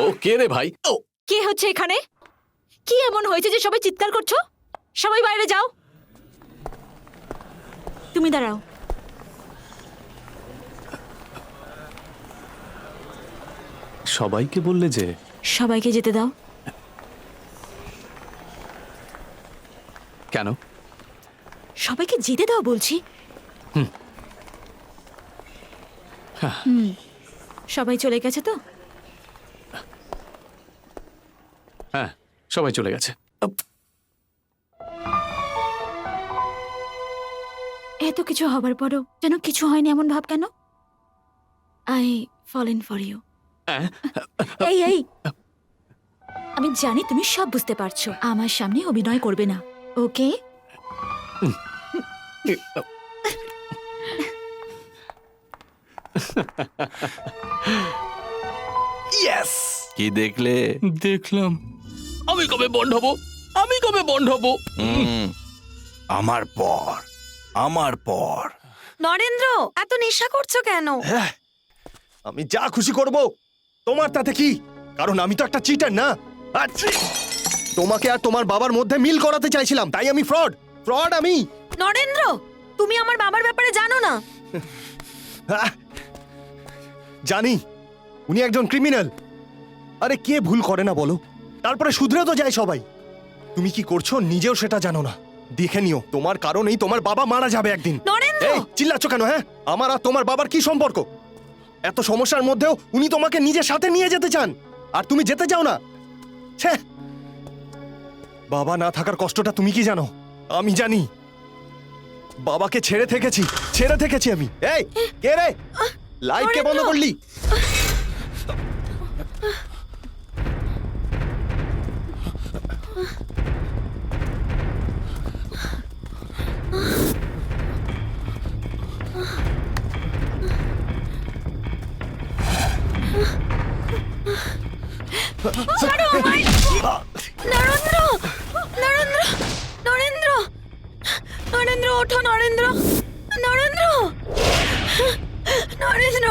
Speaker 2: ও কে রে ভাই? ও
Speaker 12: কি হচ্ছে এখানে? কি এমন হয়েছে যে সবাই চিৎকার করছো? সবাই বাইরে যাও। তুমি দাঁড়াও।
Speaker 2: সবাইকে বললে যে?
Speaker 12: সবাইকে যেতে দাও।
Speaker 2: কেন?
Speaker 12: সবাইকে যেতে দাও বলছি। সবাই চলে গেছে তো?
Speaker 2: হ্যাঁ, সবাই চলে গেছে।
Speaker 12: এত কিছু হবার পরও যেন কিছু হয়নি এমন ভাব কেন? I fall in for you. এই এই, আমি জানি তুমি সব বুঝতে পারছো। আমার সামনে অভিনয় করবে না, ওকে?
Speaker 4: কি দেখলে?
Speaker 3: দেখলাম। আমি কবে বন্ড হব? আমি কবে বন্ড হব?
Speaker 4: আমার পর, আমার পর।
Speaker 1: নরেন্দ্র, এত নেশা করছো কেন?
Speaker 11: আমি যা খুশি করব, তোমার তাতে কি? কারণ আমি তো একটা চিটার না। আচ্ছা, তোমাকে আর তোমার বাবার মধ্যে মিল করাতে চাইছিলাম, তাই আমি ফ্রড। ফ্রড আমি।
Speaker 1: নরেন্দ্র, তুমি আমার বাবার ব্যাপারে জানো না?
Speaker 11: আহ! জানি, উনি একজন ক্রিমিনাল। আরে কে ভুল করে না বলো? তারপরে শুধরে তো যায় সবাই। তুমি কি করছো নিজেও সেটা জানো না। দেখে নিও, তোমার কারণেই তোমার বাবা মারা যাবে একদিন।
Speaker 1: নরেন্দ্র!
Speaker 11: এই চিল্লাচ্ছ কেন? হ্যাঁ, আমার আর তোমার বাবার কি সম্পর্ক? এত সমস্যার মধ্যেও উনি তোমাকে নিজের সাথে নিয়ে যেতে চান, আর তুমি যেতে চাও না। ছ্যা! বাবা না থাকার কষ্টটা তুমি কি জানো? আমি জানি। বাবাকে ছেড়ে থেকেছি আমি। এই কে রে? লাইট কে বন্ধ করলি?
Speaker 1: ছাড়ো আমায়! নরেন্দ্র! নরেন্দ্র! নরেন্দ্র! নরেন্দ্র, ওঠো নরেন্দ্র! নরেন্দ্র! নরেন্দ্র!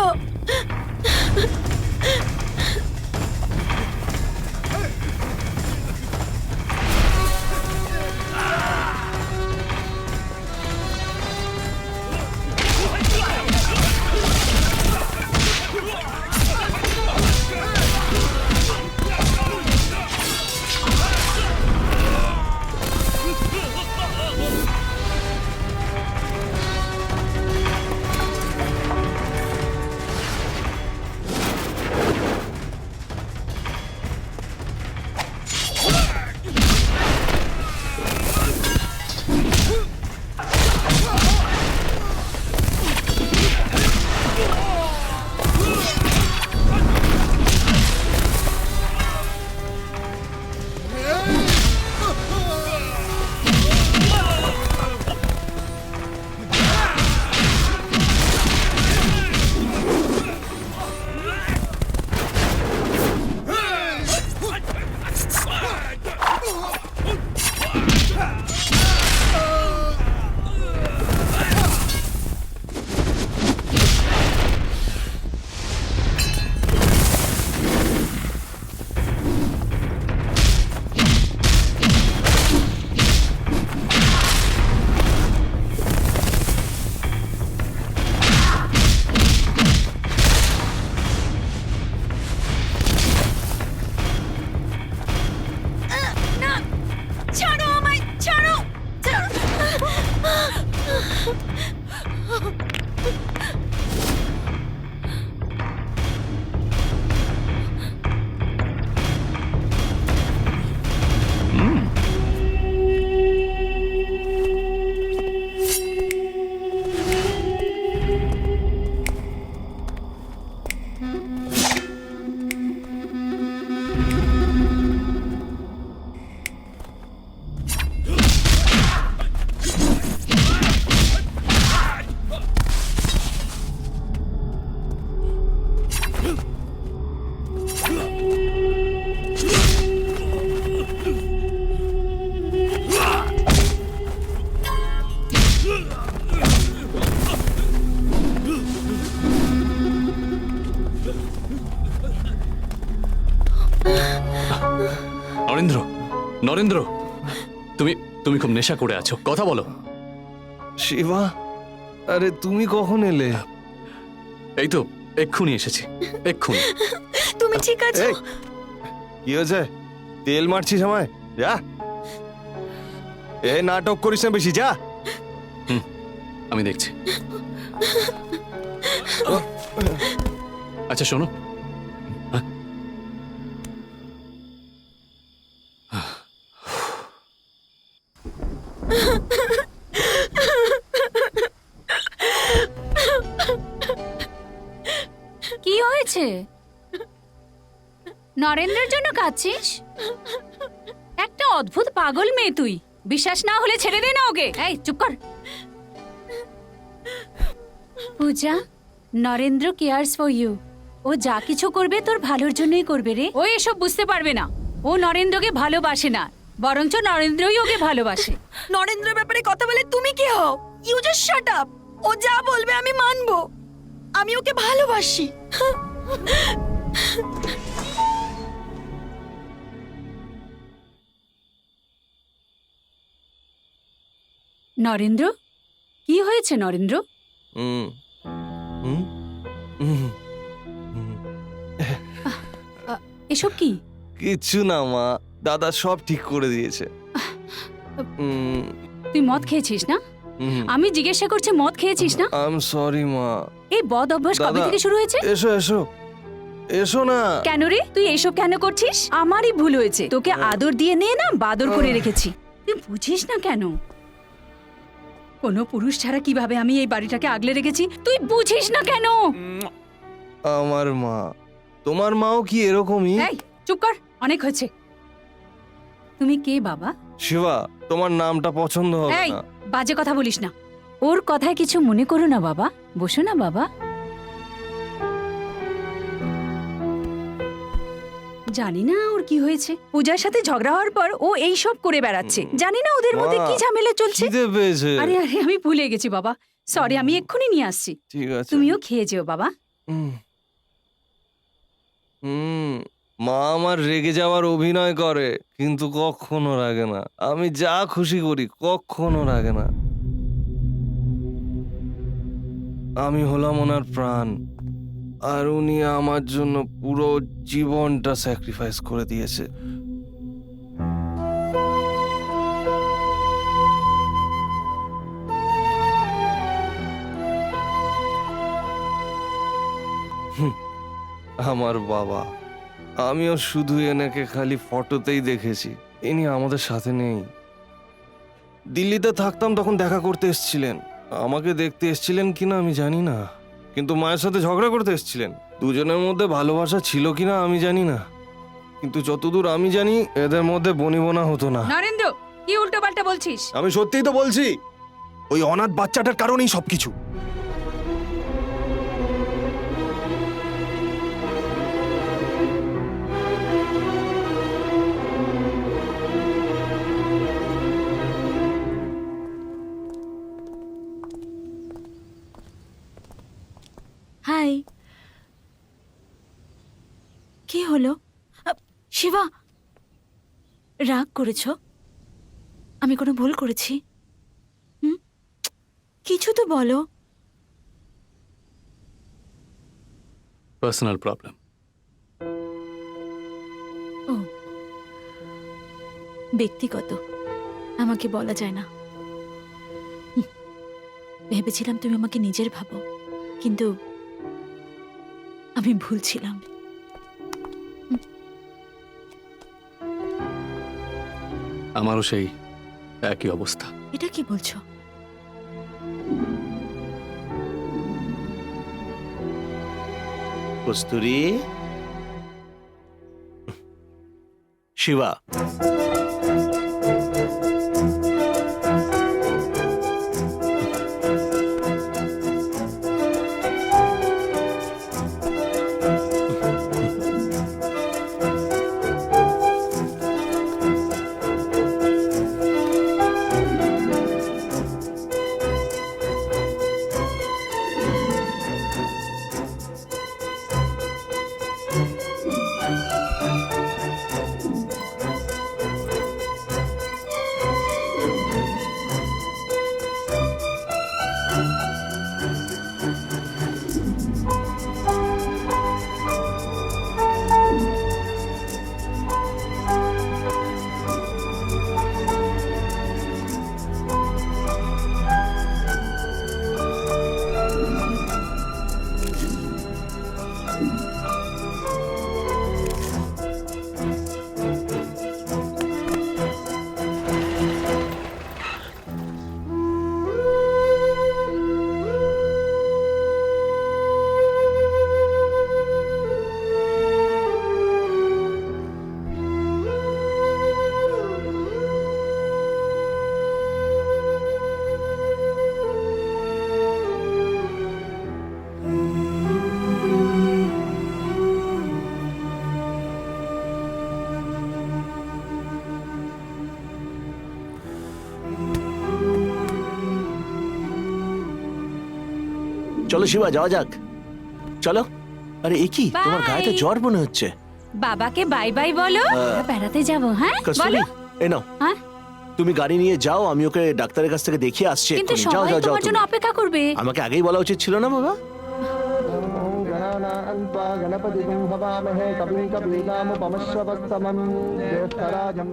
Speaker 2: নরেন্দ্র, নরেন্দ্র, তুমি খুব নেশা করে আছো, কথা বলো।
Speaker 11: শিবা, আরে তুমি কখন এলে?
Speaker 2: এই তো এক্ষুনি এসেছি, এক্ষুনি।
Speaker 1: তুমি ঠিক আছো?
Speaker 11: এই, কি হয়েছে? তেল মারছিস আমায়? যা, এ নাটক করিস না বেশি, যা।
Speaker 2: আমি দেখছি। আচ্ছা শোনো,
Speaker 10: হয়েছে? নরেন্দ্রের জন্য কাঁদছিস? একটা অদ্ভুত পাগল মেয়ে তুই। বিশ্বাস না হলে ছেড়ে দে না ওকে। এই চুপ কর। পূজা, নরেন্দ্র কেয়ার্স ফর ইউ। ও যা কিছু করবে তোর ভালোর জন্যই করবে রে। ও এসব বুঝতে পারবে না। ও নরেন্দ্রকে ভালোবাসে না, বরঞ্চ নরেন্দ্রই ওকে ভালোবাসে।
Speaker 1: নরেন্দ্রের ব্যাপারে কথা বলে তুমি কি হও? You just shut up. ও যা বলবে আমি মানবো। আমি ওকে ভালোবাসি।
Speaker 10: নরেন্দ্র, কি হয়েছে নরেন্দ্র?
Speaker 11: হুম হুম হুম
Speaker 10: এসব কি?
Speaker 11: কিচ্ছু না মা, দাদা সব ঠিক করে দিয়েছে।
Speaker 10: তুই মদ খেয়েছিস না? আমি জিজ্ঞাসা করছি, মদ খেয়েছিস না?
Speaker 11: আই এম সরি মা।
Speaker 10: এই বদ অভ্যাস কবে
Speaker 11: দাদা,
Speaker 10: থেকে শুরু হয়েছে?
Speaker 11: এসো এসো এসো না।
Speaker 10: কেন রে, তুই এইসব কেন করছিস? আমারই ভুল হয়েছে, তোকে আদর দিয়ে নিয়ে না বাদর করে রেখেছি। তুই বুঝিস না কেন? কোনো পুরুষ ছাড়া কিভাবে আমি এই বাড়িটাকে আগলে রেখেছি, তুই বুঝিস না কেন?
Speaker 11: আমার মা, তোমার মাও কি এরকমই?
Speaker 10: এই চুপ কর, অনেক হয়েছে। তুমি কে বাবা?
Speaker 11: শিবা, তোমার নামটা পছন্দ হবে
Speaker 10: এই
Speaker 11: না।
Speaker 10: বাজে কথা বলিস না। ওর কথায় কিছু মনে করো না বাবা, বসো না বাবা। জানি না ওর কি হয়েছে। পূজার সাথে ঝগড়া হওয়ার পর ও এই সব করে বেড়াচ্ছে। জানি না ওদের মধ্যে
Speaker 11: মা,
Speaker 10: কি ঝামেলা চলছে।
Speaker 11: খিদে পেয়েছে।
Speaker 10: আরে আরে আমি ভুলে গেছি বাবা, সরি, আমি এক্ষুনি নিয়ে আসছি।
Speaker 11: ঠিক আছে।
Speaker 10: তুমিও খেয়ে যেও বাবা।
Speaker 11: মা আমার রেগে যাওয়ার অভিনয় করে, কিন্তু কখনো রাগে না। আমি যা খুশি করি কখনো রাগে না। আমি হলাম ওনার প্রাণ, আর উনি আমার জন্য পুরো জীবনটা স্যাক্রিফাইস করে দিয়েছে। আমার বাবা, আমিও শুধু এনাকে খালি ফটোতেই দেখেছি, ইনি আমাদের সাথে নেই। দিল্লিতে থাকতাম তখন দেখা করতে এসেছিলেন, আমাকে দেখতে এসেছিলেন কিনা আমি জানি না, কিন্তু মায়ের সাথে ঝগড়া করতে এসেছিলেন। দুজনের মধ্যে ভালোবাসা ছিল কিনা আমি জানি না, কিন্তু যতদূর আমি জানি এদের মধ্যে বনিবনা হতো না।
Speaker 10: নরেন্দ্র, কি উল্টো পাল্টা বলছিস?
Speaker 11: আমি সত্যিই তো বলছি, ওই অনাথ বাচ্চাটার কারণেই সবকিছু।
Speaker 12: হাই, কি হলো? শিবা, রাগ করেছ? আমি কোনো ভুল করেছি? কিছু তো বলো।
Speaker 2: Personal problem.
Speaker 12: ও, ব্যক্তিগত, আমাকে বলা যায় না। ভেবেছিলাম তুমি আমাকে নিজের ভাবো, কিন্তু আমি ভুল ছিলাম।
Speaker 2: আমারও সেই একই অবস্থা।
Speaker 12: এটা কি বলছো?
Speaker 8: কস্তুরী, শিবা, চলো শিবা যাওয়া যাক, চলো। আরে এ কি, তোমার
Speaker 10: Bye.
Speaker 8: গায়ে তো জ্বর মনে হচ্ছে।
Speaker 10: বাবাকে বাই বাই বলো, আমরা বেড়াতে যাব। হ্যাঁ
Speaker 8: কস্তুরী,
Speaker 10: বলো।
Speaker 8: এ নাও,
Speaker 10: হ্যাঁ
Speaker 8: তুমি গাড়ি নিয়ে যাও, আমি ওকে ডাক্তারের কাছ থেকে দেখিয়ে আসছি
Speaker 10: কিন্তু
Speaker 8: এক্ষুনি। যাও
Speaker 10: সবাই
Speaker 8: যাও যাও
Speaker 10: তোমার জন্য
Speaker 8: তুমি।
Speaker 10: অপেক্ষা করবে।
Speaker 8: আমাকে আগেই বলা উচিত ছিল না বাবা?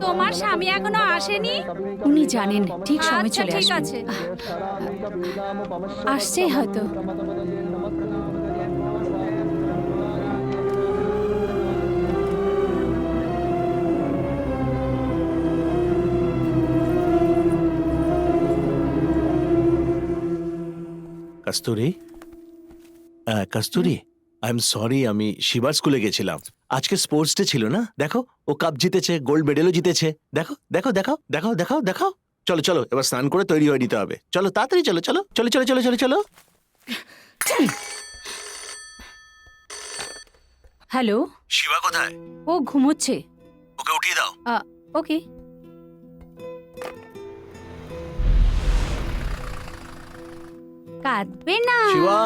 Speaker 10: তোমার স্বামী এখনো আসেনি? উনি জানেন ঠিক সময় চলে আসবে। ঠিক আছে, আসছেই হয়তো।
Speaker 8: কস্তুরী, কস্তুরী, আই এম সরি, আমি শিবার স্কুলে গেছিলাম। আজকে স্পোর্টস ডে ছিল না, দেখো ও কাপ জিতেছে, গোল্ড মেডেলও জিতেছে। দেখো দেখো দেখাও দেখাও দেখাও দেখাও। চলো চলো, এবার স্নান করে তৈরি হয়ে নিতে হবে। চলো তাড়াতাড়ি চলো চলো চলো চলো চলো চলো চলো।
Speaker 10: হ্যালো,
Speaker 8: শিবা কোথায়?
Speaker 10: ও ঘুমোচ্ছে।
Speaker 8: ওকে উঠিয়ে দাও।
Speaker 10: ওকে। কাঁদবে না,
Speaker 8: শিবা,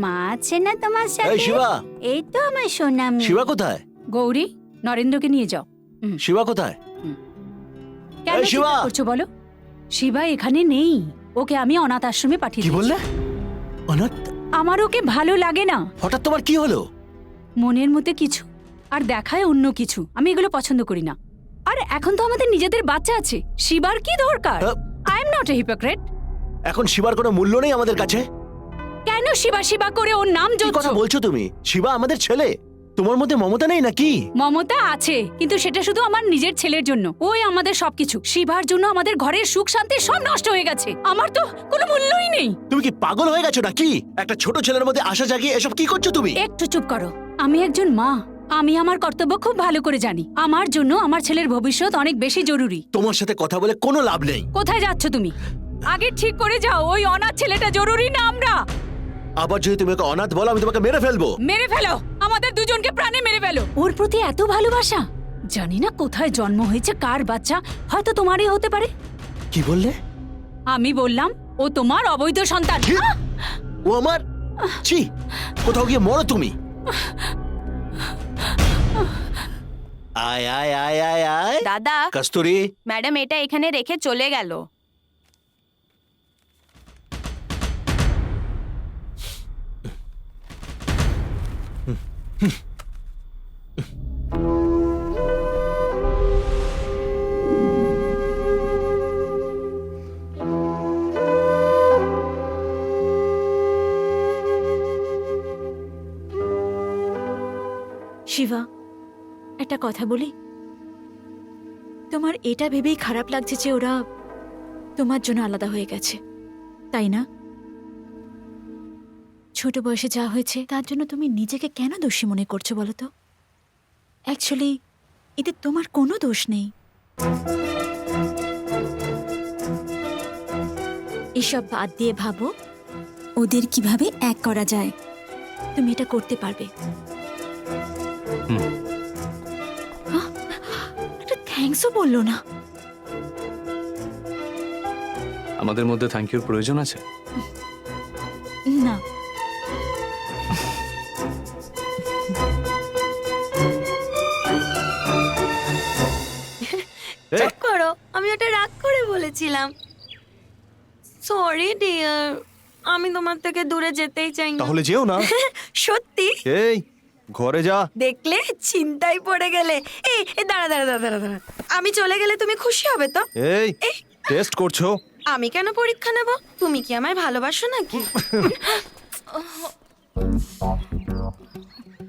Speaker 10: মা আছে না তোমার
Speaker 8: এই
Speaker 10: সাথে।
Speaker 8: শিবা,
Speaker 10: এই তো আমার সোনা মেয়ে।
Speaker 8: শিবা কোথায়?
Speaker 10: গৌরী, নরেন্দ্রকে নিয়ে যাও।
Speaker 8: শিবা কোথায়?
Speaker 10: কেন
Speaker 8: এই শিবা!
Speaker 10: চিন্তা করছো বলো? শিবা এখানে নেই, ওকে আমি অনাথ আশ্রমে পাঠিয়ে
Speaker 8: কি
Speaker 10: দিয়েছি।
Speaker 8: বললে? অনাথ?
Speaker 10: আমার ওকে ভালো লাগে না,
Speaker 8: হঠাৎ তোমার কি হলো?
Speaker 10: মনের মধ্যে কিছু আর দেখায় অন্য কিছু। আমি এগুলো পছন্দ করি না। আর এখন তো আমাদের নিজেদের বাচ্চা আছে, শিবার কি দরকার? I am not a hypocrite.
Speaker 8: এখন শিবার কোনো মূল্য নেই আমাদের কাছে?
Speaker 10: কেন শিবা শিবা করে ওর নাম
Speaker 8: কি কথা
Speaker 10: জপছো?
Speaker 8: বলছো তুমি? শিবা আমাদের ছেলে, তোমার মধ্যে মমতা নেই নাকি?
Speaker 10: মমতা আছে, কিন্তু সেটা শুধু আমার নিজের ছেলের জন্য। ওই আমাদের সবকিছু। শিবার জন্য আমাদের ঘরের সুখ শান্তি সব নষ্ট হয়ে গেছে। আমার তো কোনো মূল্যই নেই।
Speaker 8: তুমি কি পাগল হয়ে গেছো নাকি? একটা ছোট ছেলের মধ্যে আশা জাগিয়ে এসব কি করছো তুমি?
Speaker 10: একটু চুপ করো। আমি একজন মা, আমি আমার কর্তব্য খুব ভালো করে জানি। আমার জন্য আমার ছেলের ভবিষ্যৎ অনেক বেশি জরুরি।
Speaker 8: তোমার সাথে কথা বলে কোনো লাভ নেই।
Speaker 10: কোথায় যাচ্ছ তুমি? আগে ঠিক করে যাও, ওই অনাথ ছেলেটা জরুরি না আমরা?
Speaker 8: আবার যদি তুমি ওকে অনাথ বলো, আমি তোমাকে মেরে ফেলবো।
Speaker 10: মেরে ফেলো, আমাদের দুজনকে প্রাণে মেরে ফেলো। ওর প্রতি এত ভালোবাসা, জানি না কোথায় জন্ম হয়েছে, কার বাচ্চা, হয়তো তোমারই হতে পারে।
Speaker 8: কি বললে?
Speaker 10: আমি বললাম ও তোমার অবৈধ সন্তান।
Speaker 8: কি? ও আমার? ছি, কোথাও গিয়ে মরো তুমি। আয় আয় আয় আয় আয়।
Speaker 1: দাদা,
Speaker 8: কস্তুরী,
Speaker 1: ম্যাডাম এটা এখানে রেখে চলে গেল।
Speaker 12: শিবা, একটা কথা বলি? তোমার এটা ভেবেই খারাপ লাগছে যে ওরা তোমার জন্য আলাদা হয়ে গেছে, তাই না? ছোট বয়সে যা হয়েছে তার জন্য তুমি নিজেকে কেন দোষী মনে করছো বলো তো? অ্যাকচুয়ালি এতে তোমার কোনো দোষ নেই। এসব বাদ দিয়ে ভাবো ওদের কিভাবে এক করা যায়। তুমি এটা করতে পারবে। একটা থ্যাঙ্কসও বললো না।
Speaker 2: আমাদের মধ্যে থ্যাংক ইউর প্রয়োজন আছে?
Speaker 12: না,
Speaker 1: চুপ করো, আমি ওটা রাগ করে বলেছিলাম। সরি ডিয়ার, আমি তোমার থেকে দূরে যেতেই চাই না।
Speaker 11: তাহলে যেও না।
Speaker 1: সত্যি?
Speaker 11: এই ঘরে যা।
Speaker 1: দেখলে চিন্তায় পড়ে গেলে। এই এই, দাঁড়া দাঁড়া দাঁড়া দাঁড়া দাঁড়া, আমি চলে গেলে তুমি খুশি হবে তো?
Speaker 11: এই টেস্ট করছো?
Speaker 1: আমি কেন পরীক্ষা নেব? তুমি কি আমায় ভালোবাসো নাকি?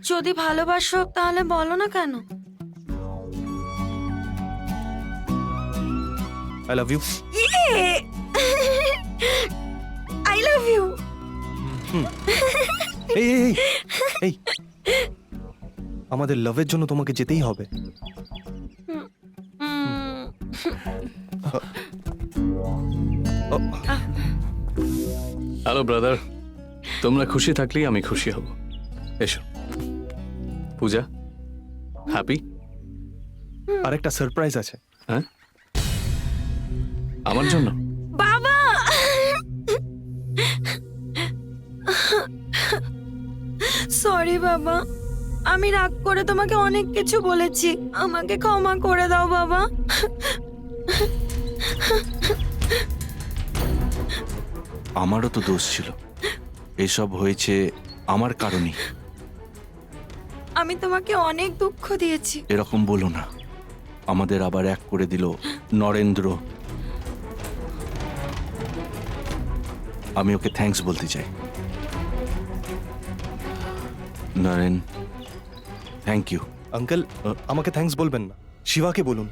Speaker 1: যদি ভালোবাসো তাহলে বলো না কেন?
Speaker 11: I love you.
Speaker 1: I love you.
Speaker 11: এই এই এই, আমাদের লাভের জন্য তোমাকে যেতেই হবে।
Speaker 2: হ্যালো ব্রাদার, তোমরা খুশি থাকলেই আমি খুশি হব। এসো। পূজা, হ্যাপি?
Speaker 11: আর একটা সারপ্রাইজ আছে।
Speaker 2: হ্যাঁ, আমার জন্য?
Speaker 1: বাবা সরি বাবা, আমি রাগ করে তোমাকে অনেক কিছু বলেছি, আমাকে ক্ষমা করে দাও বাবা।
Speaker 4: আমারও তো দোষ ছিল, এসব হয়েছে আমার কারণেই।
Speaker 1: আমি তোমাকে অনেক দুঃখ দিয়েছি।
Speaker 4: এরকম বলো না, আমাদের আবার এক করে দিল নরেন্দ্র। আমি ওকে থ্যাঙ্কস বলতে চাই। Naren, thank you.
Speaker 11: আঙ্কেল, আমাকে থ্যাঙ্কস বলবেন না, শিবাকে বলুন।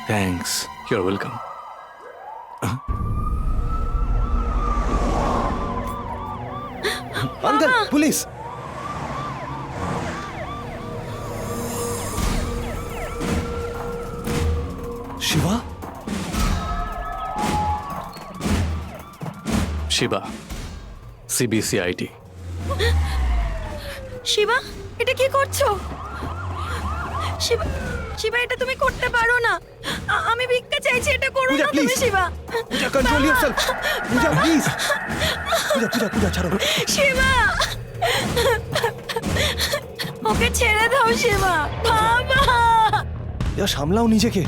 Speaker 4: Thanks.
Speaker 2: You are welcome.
Speaker 11: Uncle, police! Shiva,
Speaker 2: Shiva, CBCID.
Speaker 1: Shiva, এটা কি করছো? শিবা, শিবা, এটা তুমি করতে পারো না। আমি ভিক্ষা চাইছি, এটা করো
Speaker 11: পূজা,
Speaker 1: না তুমি
Speaker 11: please!
Speaker 1: Shiva.
Speaker 11: Pooja, control yourself. Pooja, please. Pooja, Pooja, Pooja, ছাড়ো।
Speaker 1: শিবা, ওকে ছেড়ে দাও শিবা। বাবা,
Speaker 11: পূজা, সামলাও নিজেকে।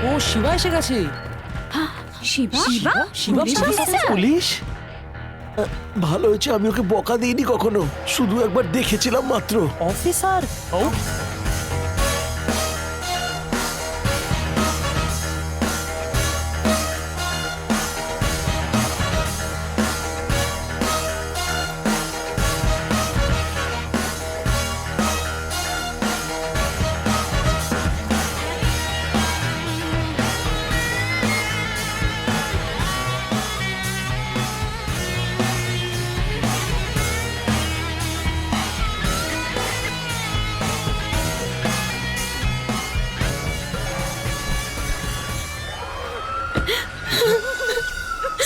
Speaker 7: ও শিবা এসে গেছে।
Speaker 10: Shiba
Speaker 7: Shiba
Speaker 10: police officer?
Speaker 8: Police? ভালো হয়েছে আমি ওকে বকা দিইনি কখনো, শুধু একবার দেখেছিলাম মাত্র।
Speaker 7: অফিসার? ও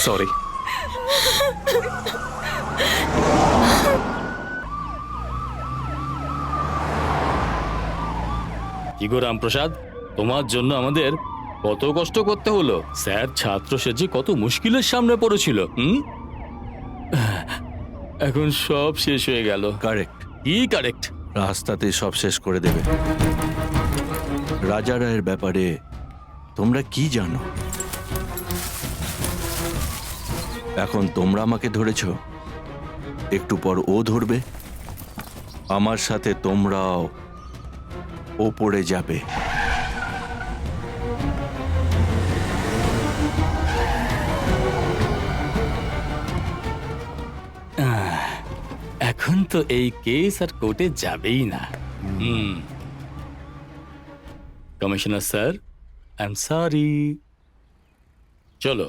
Speaker 2: সরি।
Speaker 6: কি গো রামপ্রসাদ, তোমার জন্য আমাদের কত কষ্ট করতে হলো। স্যার ছাত্র সেজে কত মুশকিলের সামনে পড়েছিল। এখন সব শেষ হয়ে গেল।
Speaker 4: কারেক্ট।
Speaker 6: কি কারেক্ট?
Speaker 4: রাস্তাতে সব শেষ করে দেবে। রাজা রায়ের ব্যাপারে তোমরা কি জানো? এখন তোমরা আমাকে ধরেছ, একটু পর ও ধরবে, আমার সাথে তোমরাও ওপরে যাবে।
Speaker 6: এখন তো এই কেস আর কোর্টে যাবেই না। Commissioner sir, I am sorry. চলো।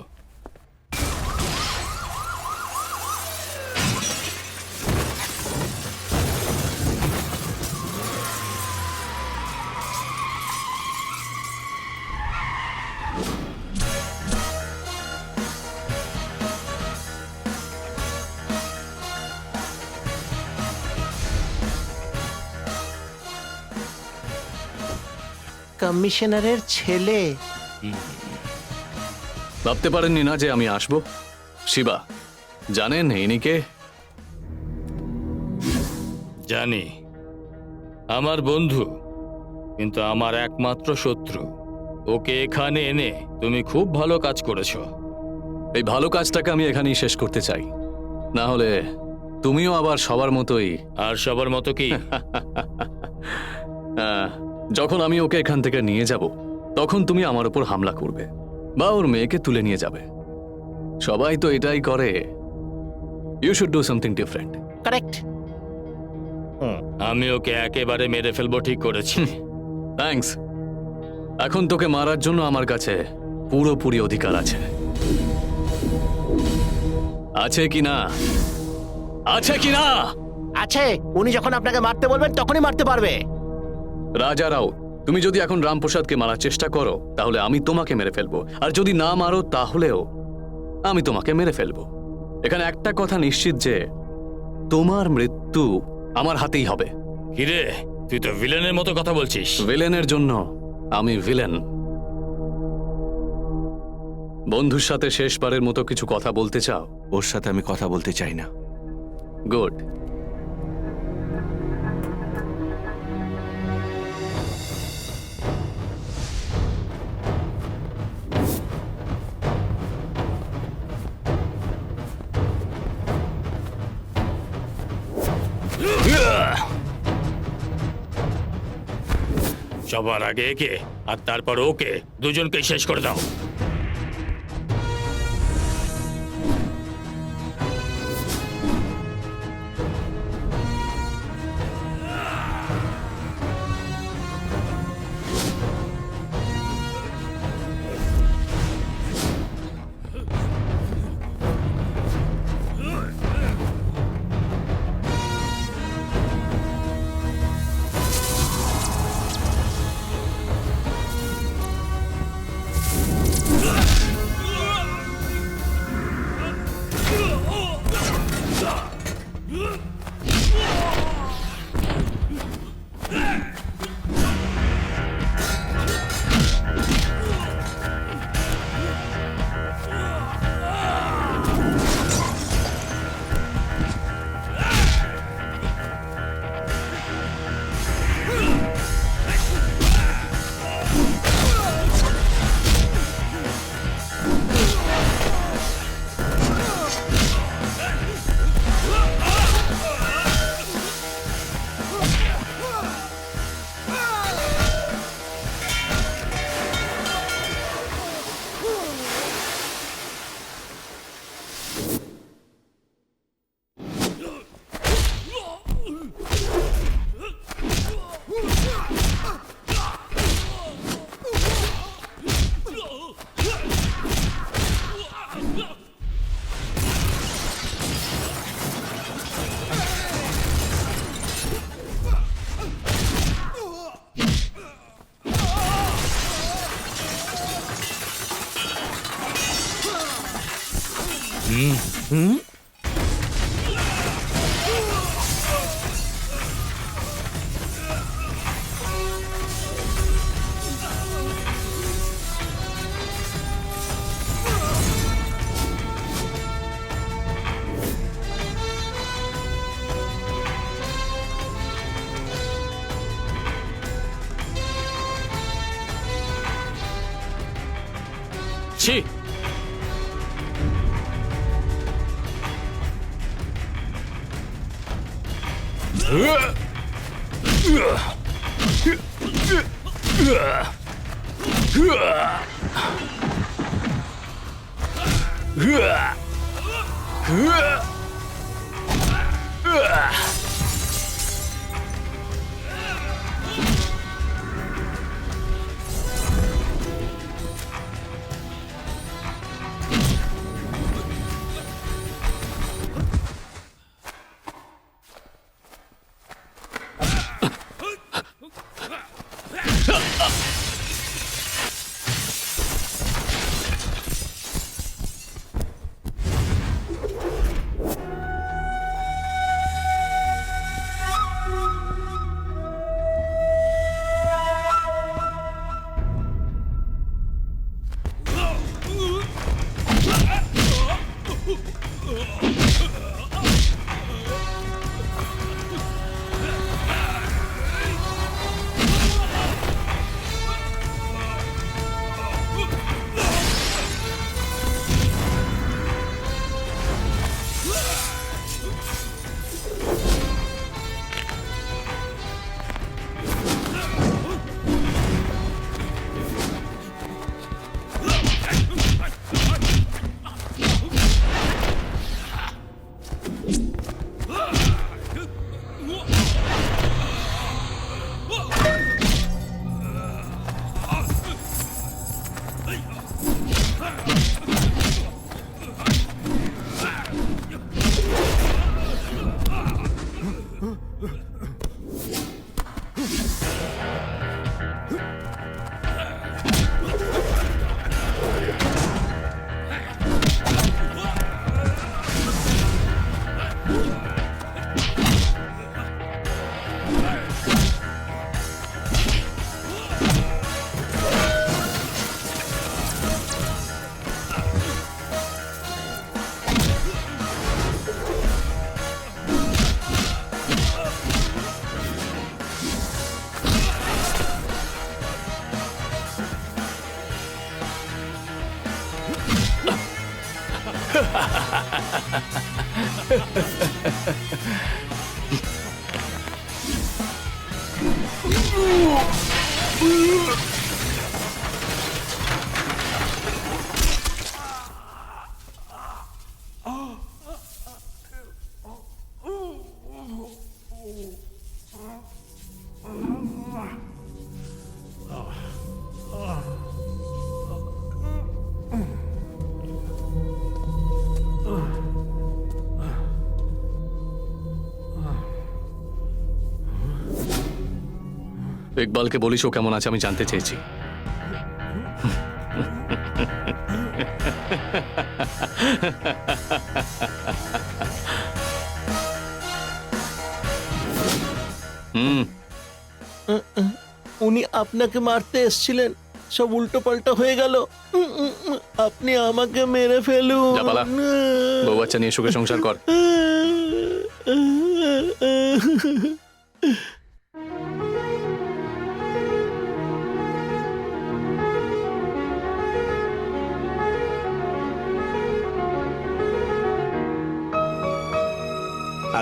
Speaker 8: কমিশনারের ছেলে।
Speaker 2: ভাবতে পারেননি না যে আমি আসব? শিবা, জানেন ইনিকে?
Speaker 6: জানি, আমার বন্ধু, কিন্তু আমার একমাত্র শত্রু। ওকে এখানে এনে তুমি খুব ভালো কাজ করেছো।
Speaker 2: এই ভালো কাজটাকে আমি এখানেই শেষ করতে চাই, না হলে তুমিও আবার সবার মতোই।
Speaker 6: আর সবার মতো কি?
Speaker 2: যখন আমি ওকে এখান থেকে নিয়ে যাব, তখন তুমি আমার উপর হামলা করবে বা ওর মেয়েকে তুলে নিয়ে যাবে। সবাই তো এটাই করে। You should do something different.
Speaker 8: Correct.
Speaker 6: আমি ওকে একেবারে মেরে ফেলবো ঠিক করেছি।
Speaker 2: থ্যাঙ্কস। এখন তোকে মারার জন্য আমার কাছে পুরোপুরি অধিকার আছে। আছে কি না? আছে কি না?
Speaker 8: আছে। উনি যখন আপনাকে মারতে বলবেন তখনই মারতে পারবে।
Speaker 2: রাজা রাও, তুমি যদি এখন রামপ্রসাদকে মারার চেষ্টা করো, তাহলে আমি তোমাকে মেরে ফেলবো, আর যদি না মারো তাহলেও আমি তোমাকে মেরে ফেলবো। এখানে একটা কথা নিশ্চিত যে তোমার মৃত্যু আমার হাতেই হবে।
Speaker 6: কিরে, তুই তো ভিলেনের মতো কথা বলছিস।
Speaker 2: ভিলেনের জন্য আমি ভিলেন, বন্ধুর সাথে শেষবারের মতো কিছু কথা বলতে চাও?
Speaker 4: ওর সাথে আমি কথা বলতে চাই না।
Speaker 2: গুড।
Speaker 6: সবার আগে একে আর তারপর ওকে, দুজনকে শেষ করে দাও। ছি!
Speaker 2: ইকবালকে বলিস ও কেমন আছে আমি জানতে চেয়েছি।
Speaker 8: উনি আপনাকে মারতে এসেছিলেন, সব উল্টো পাল্টা হয়ে গেল। আপনি আমাকে মেরে ফেলুন।
Speaker 2: যা পালা, বউ বাচ্চা নিয়ে সুখে সংসার কর।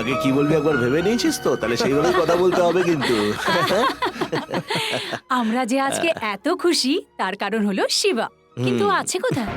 Speaker 8: আগে কি বলবি একবার ভেবে নিয়েছিস তো? তাহলে সেইভাবে কথা বলতে হবে কিন্তু।
Speaker 10: আমরা যে আজকে এত খুশি তার কারণ হলো শিবা, কিন্তু আছে কোথায়?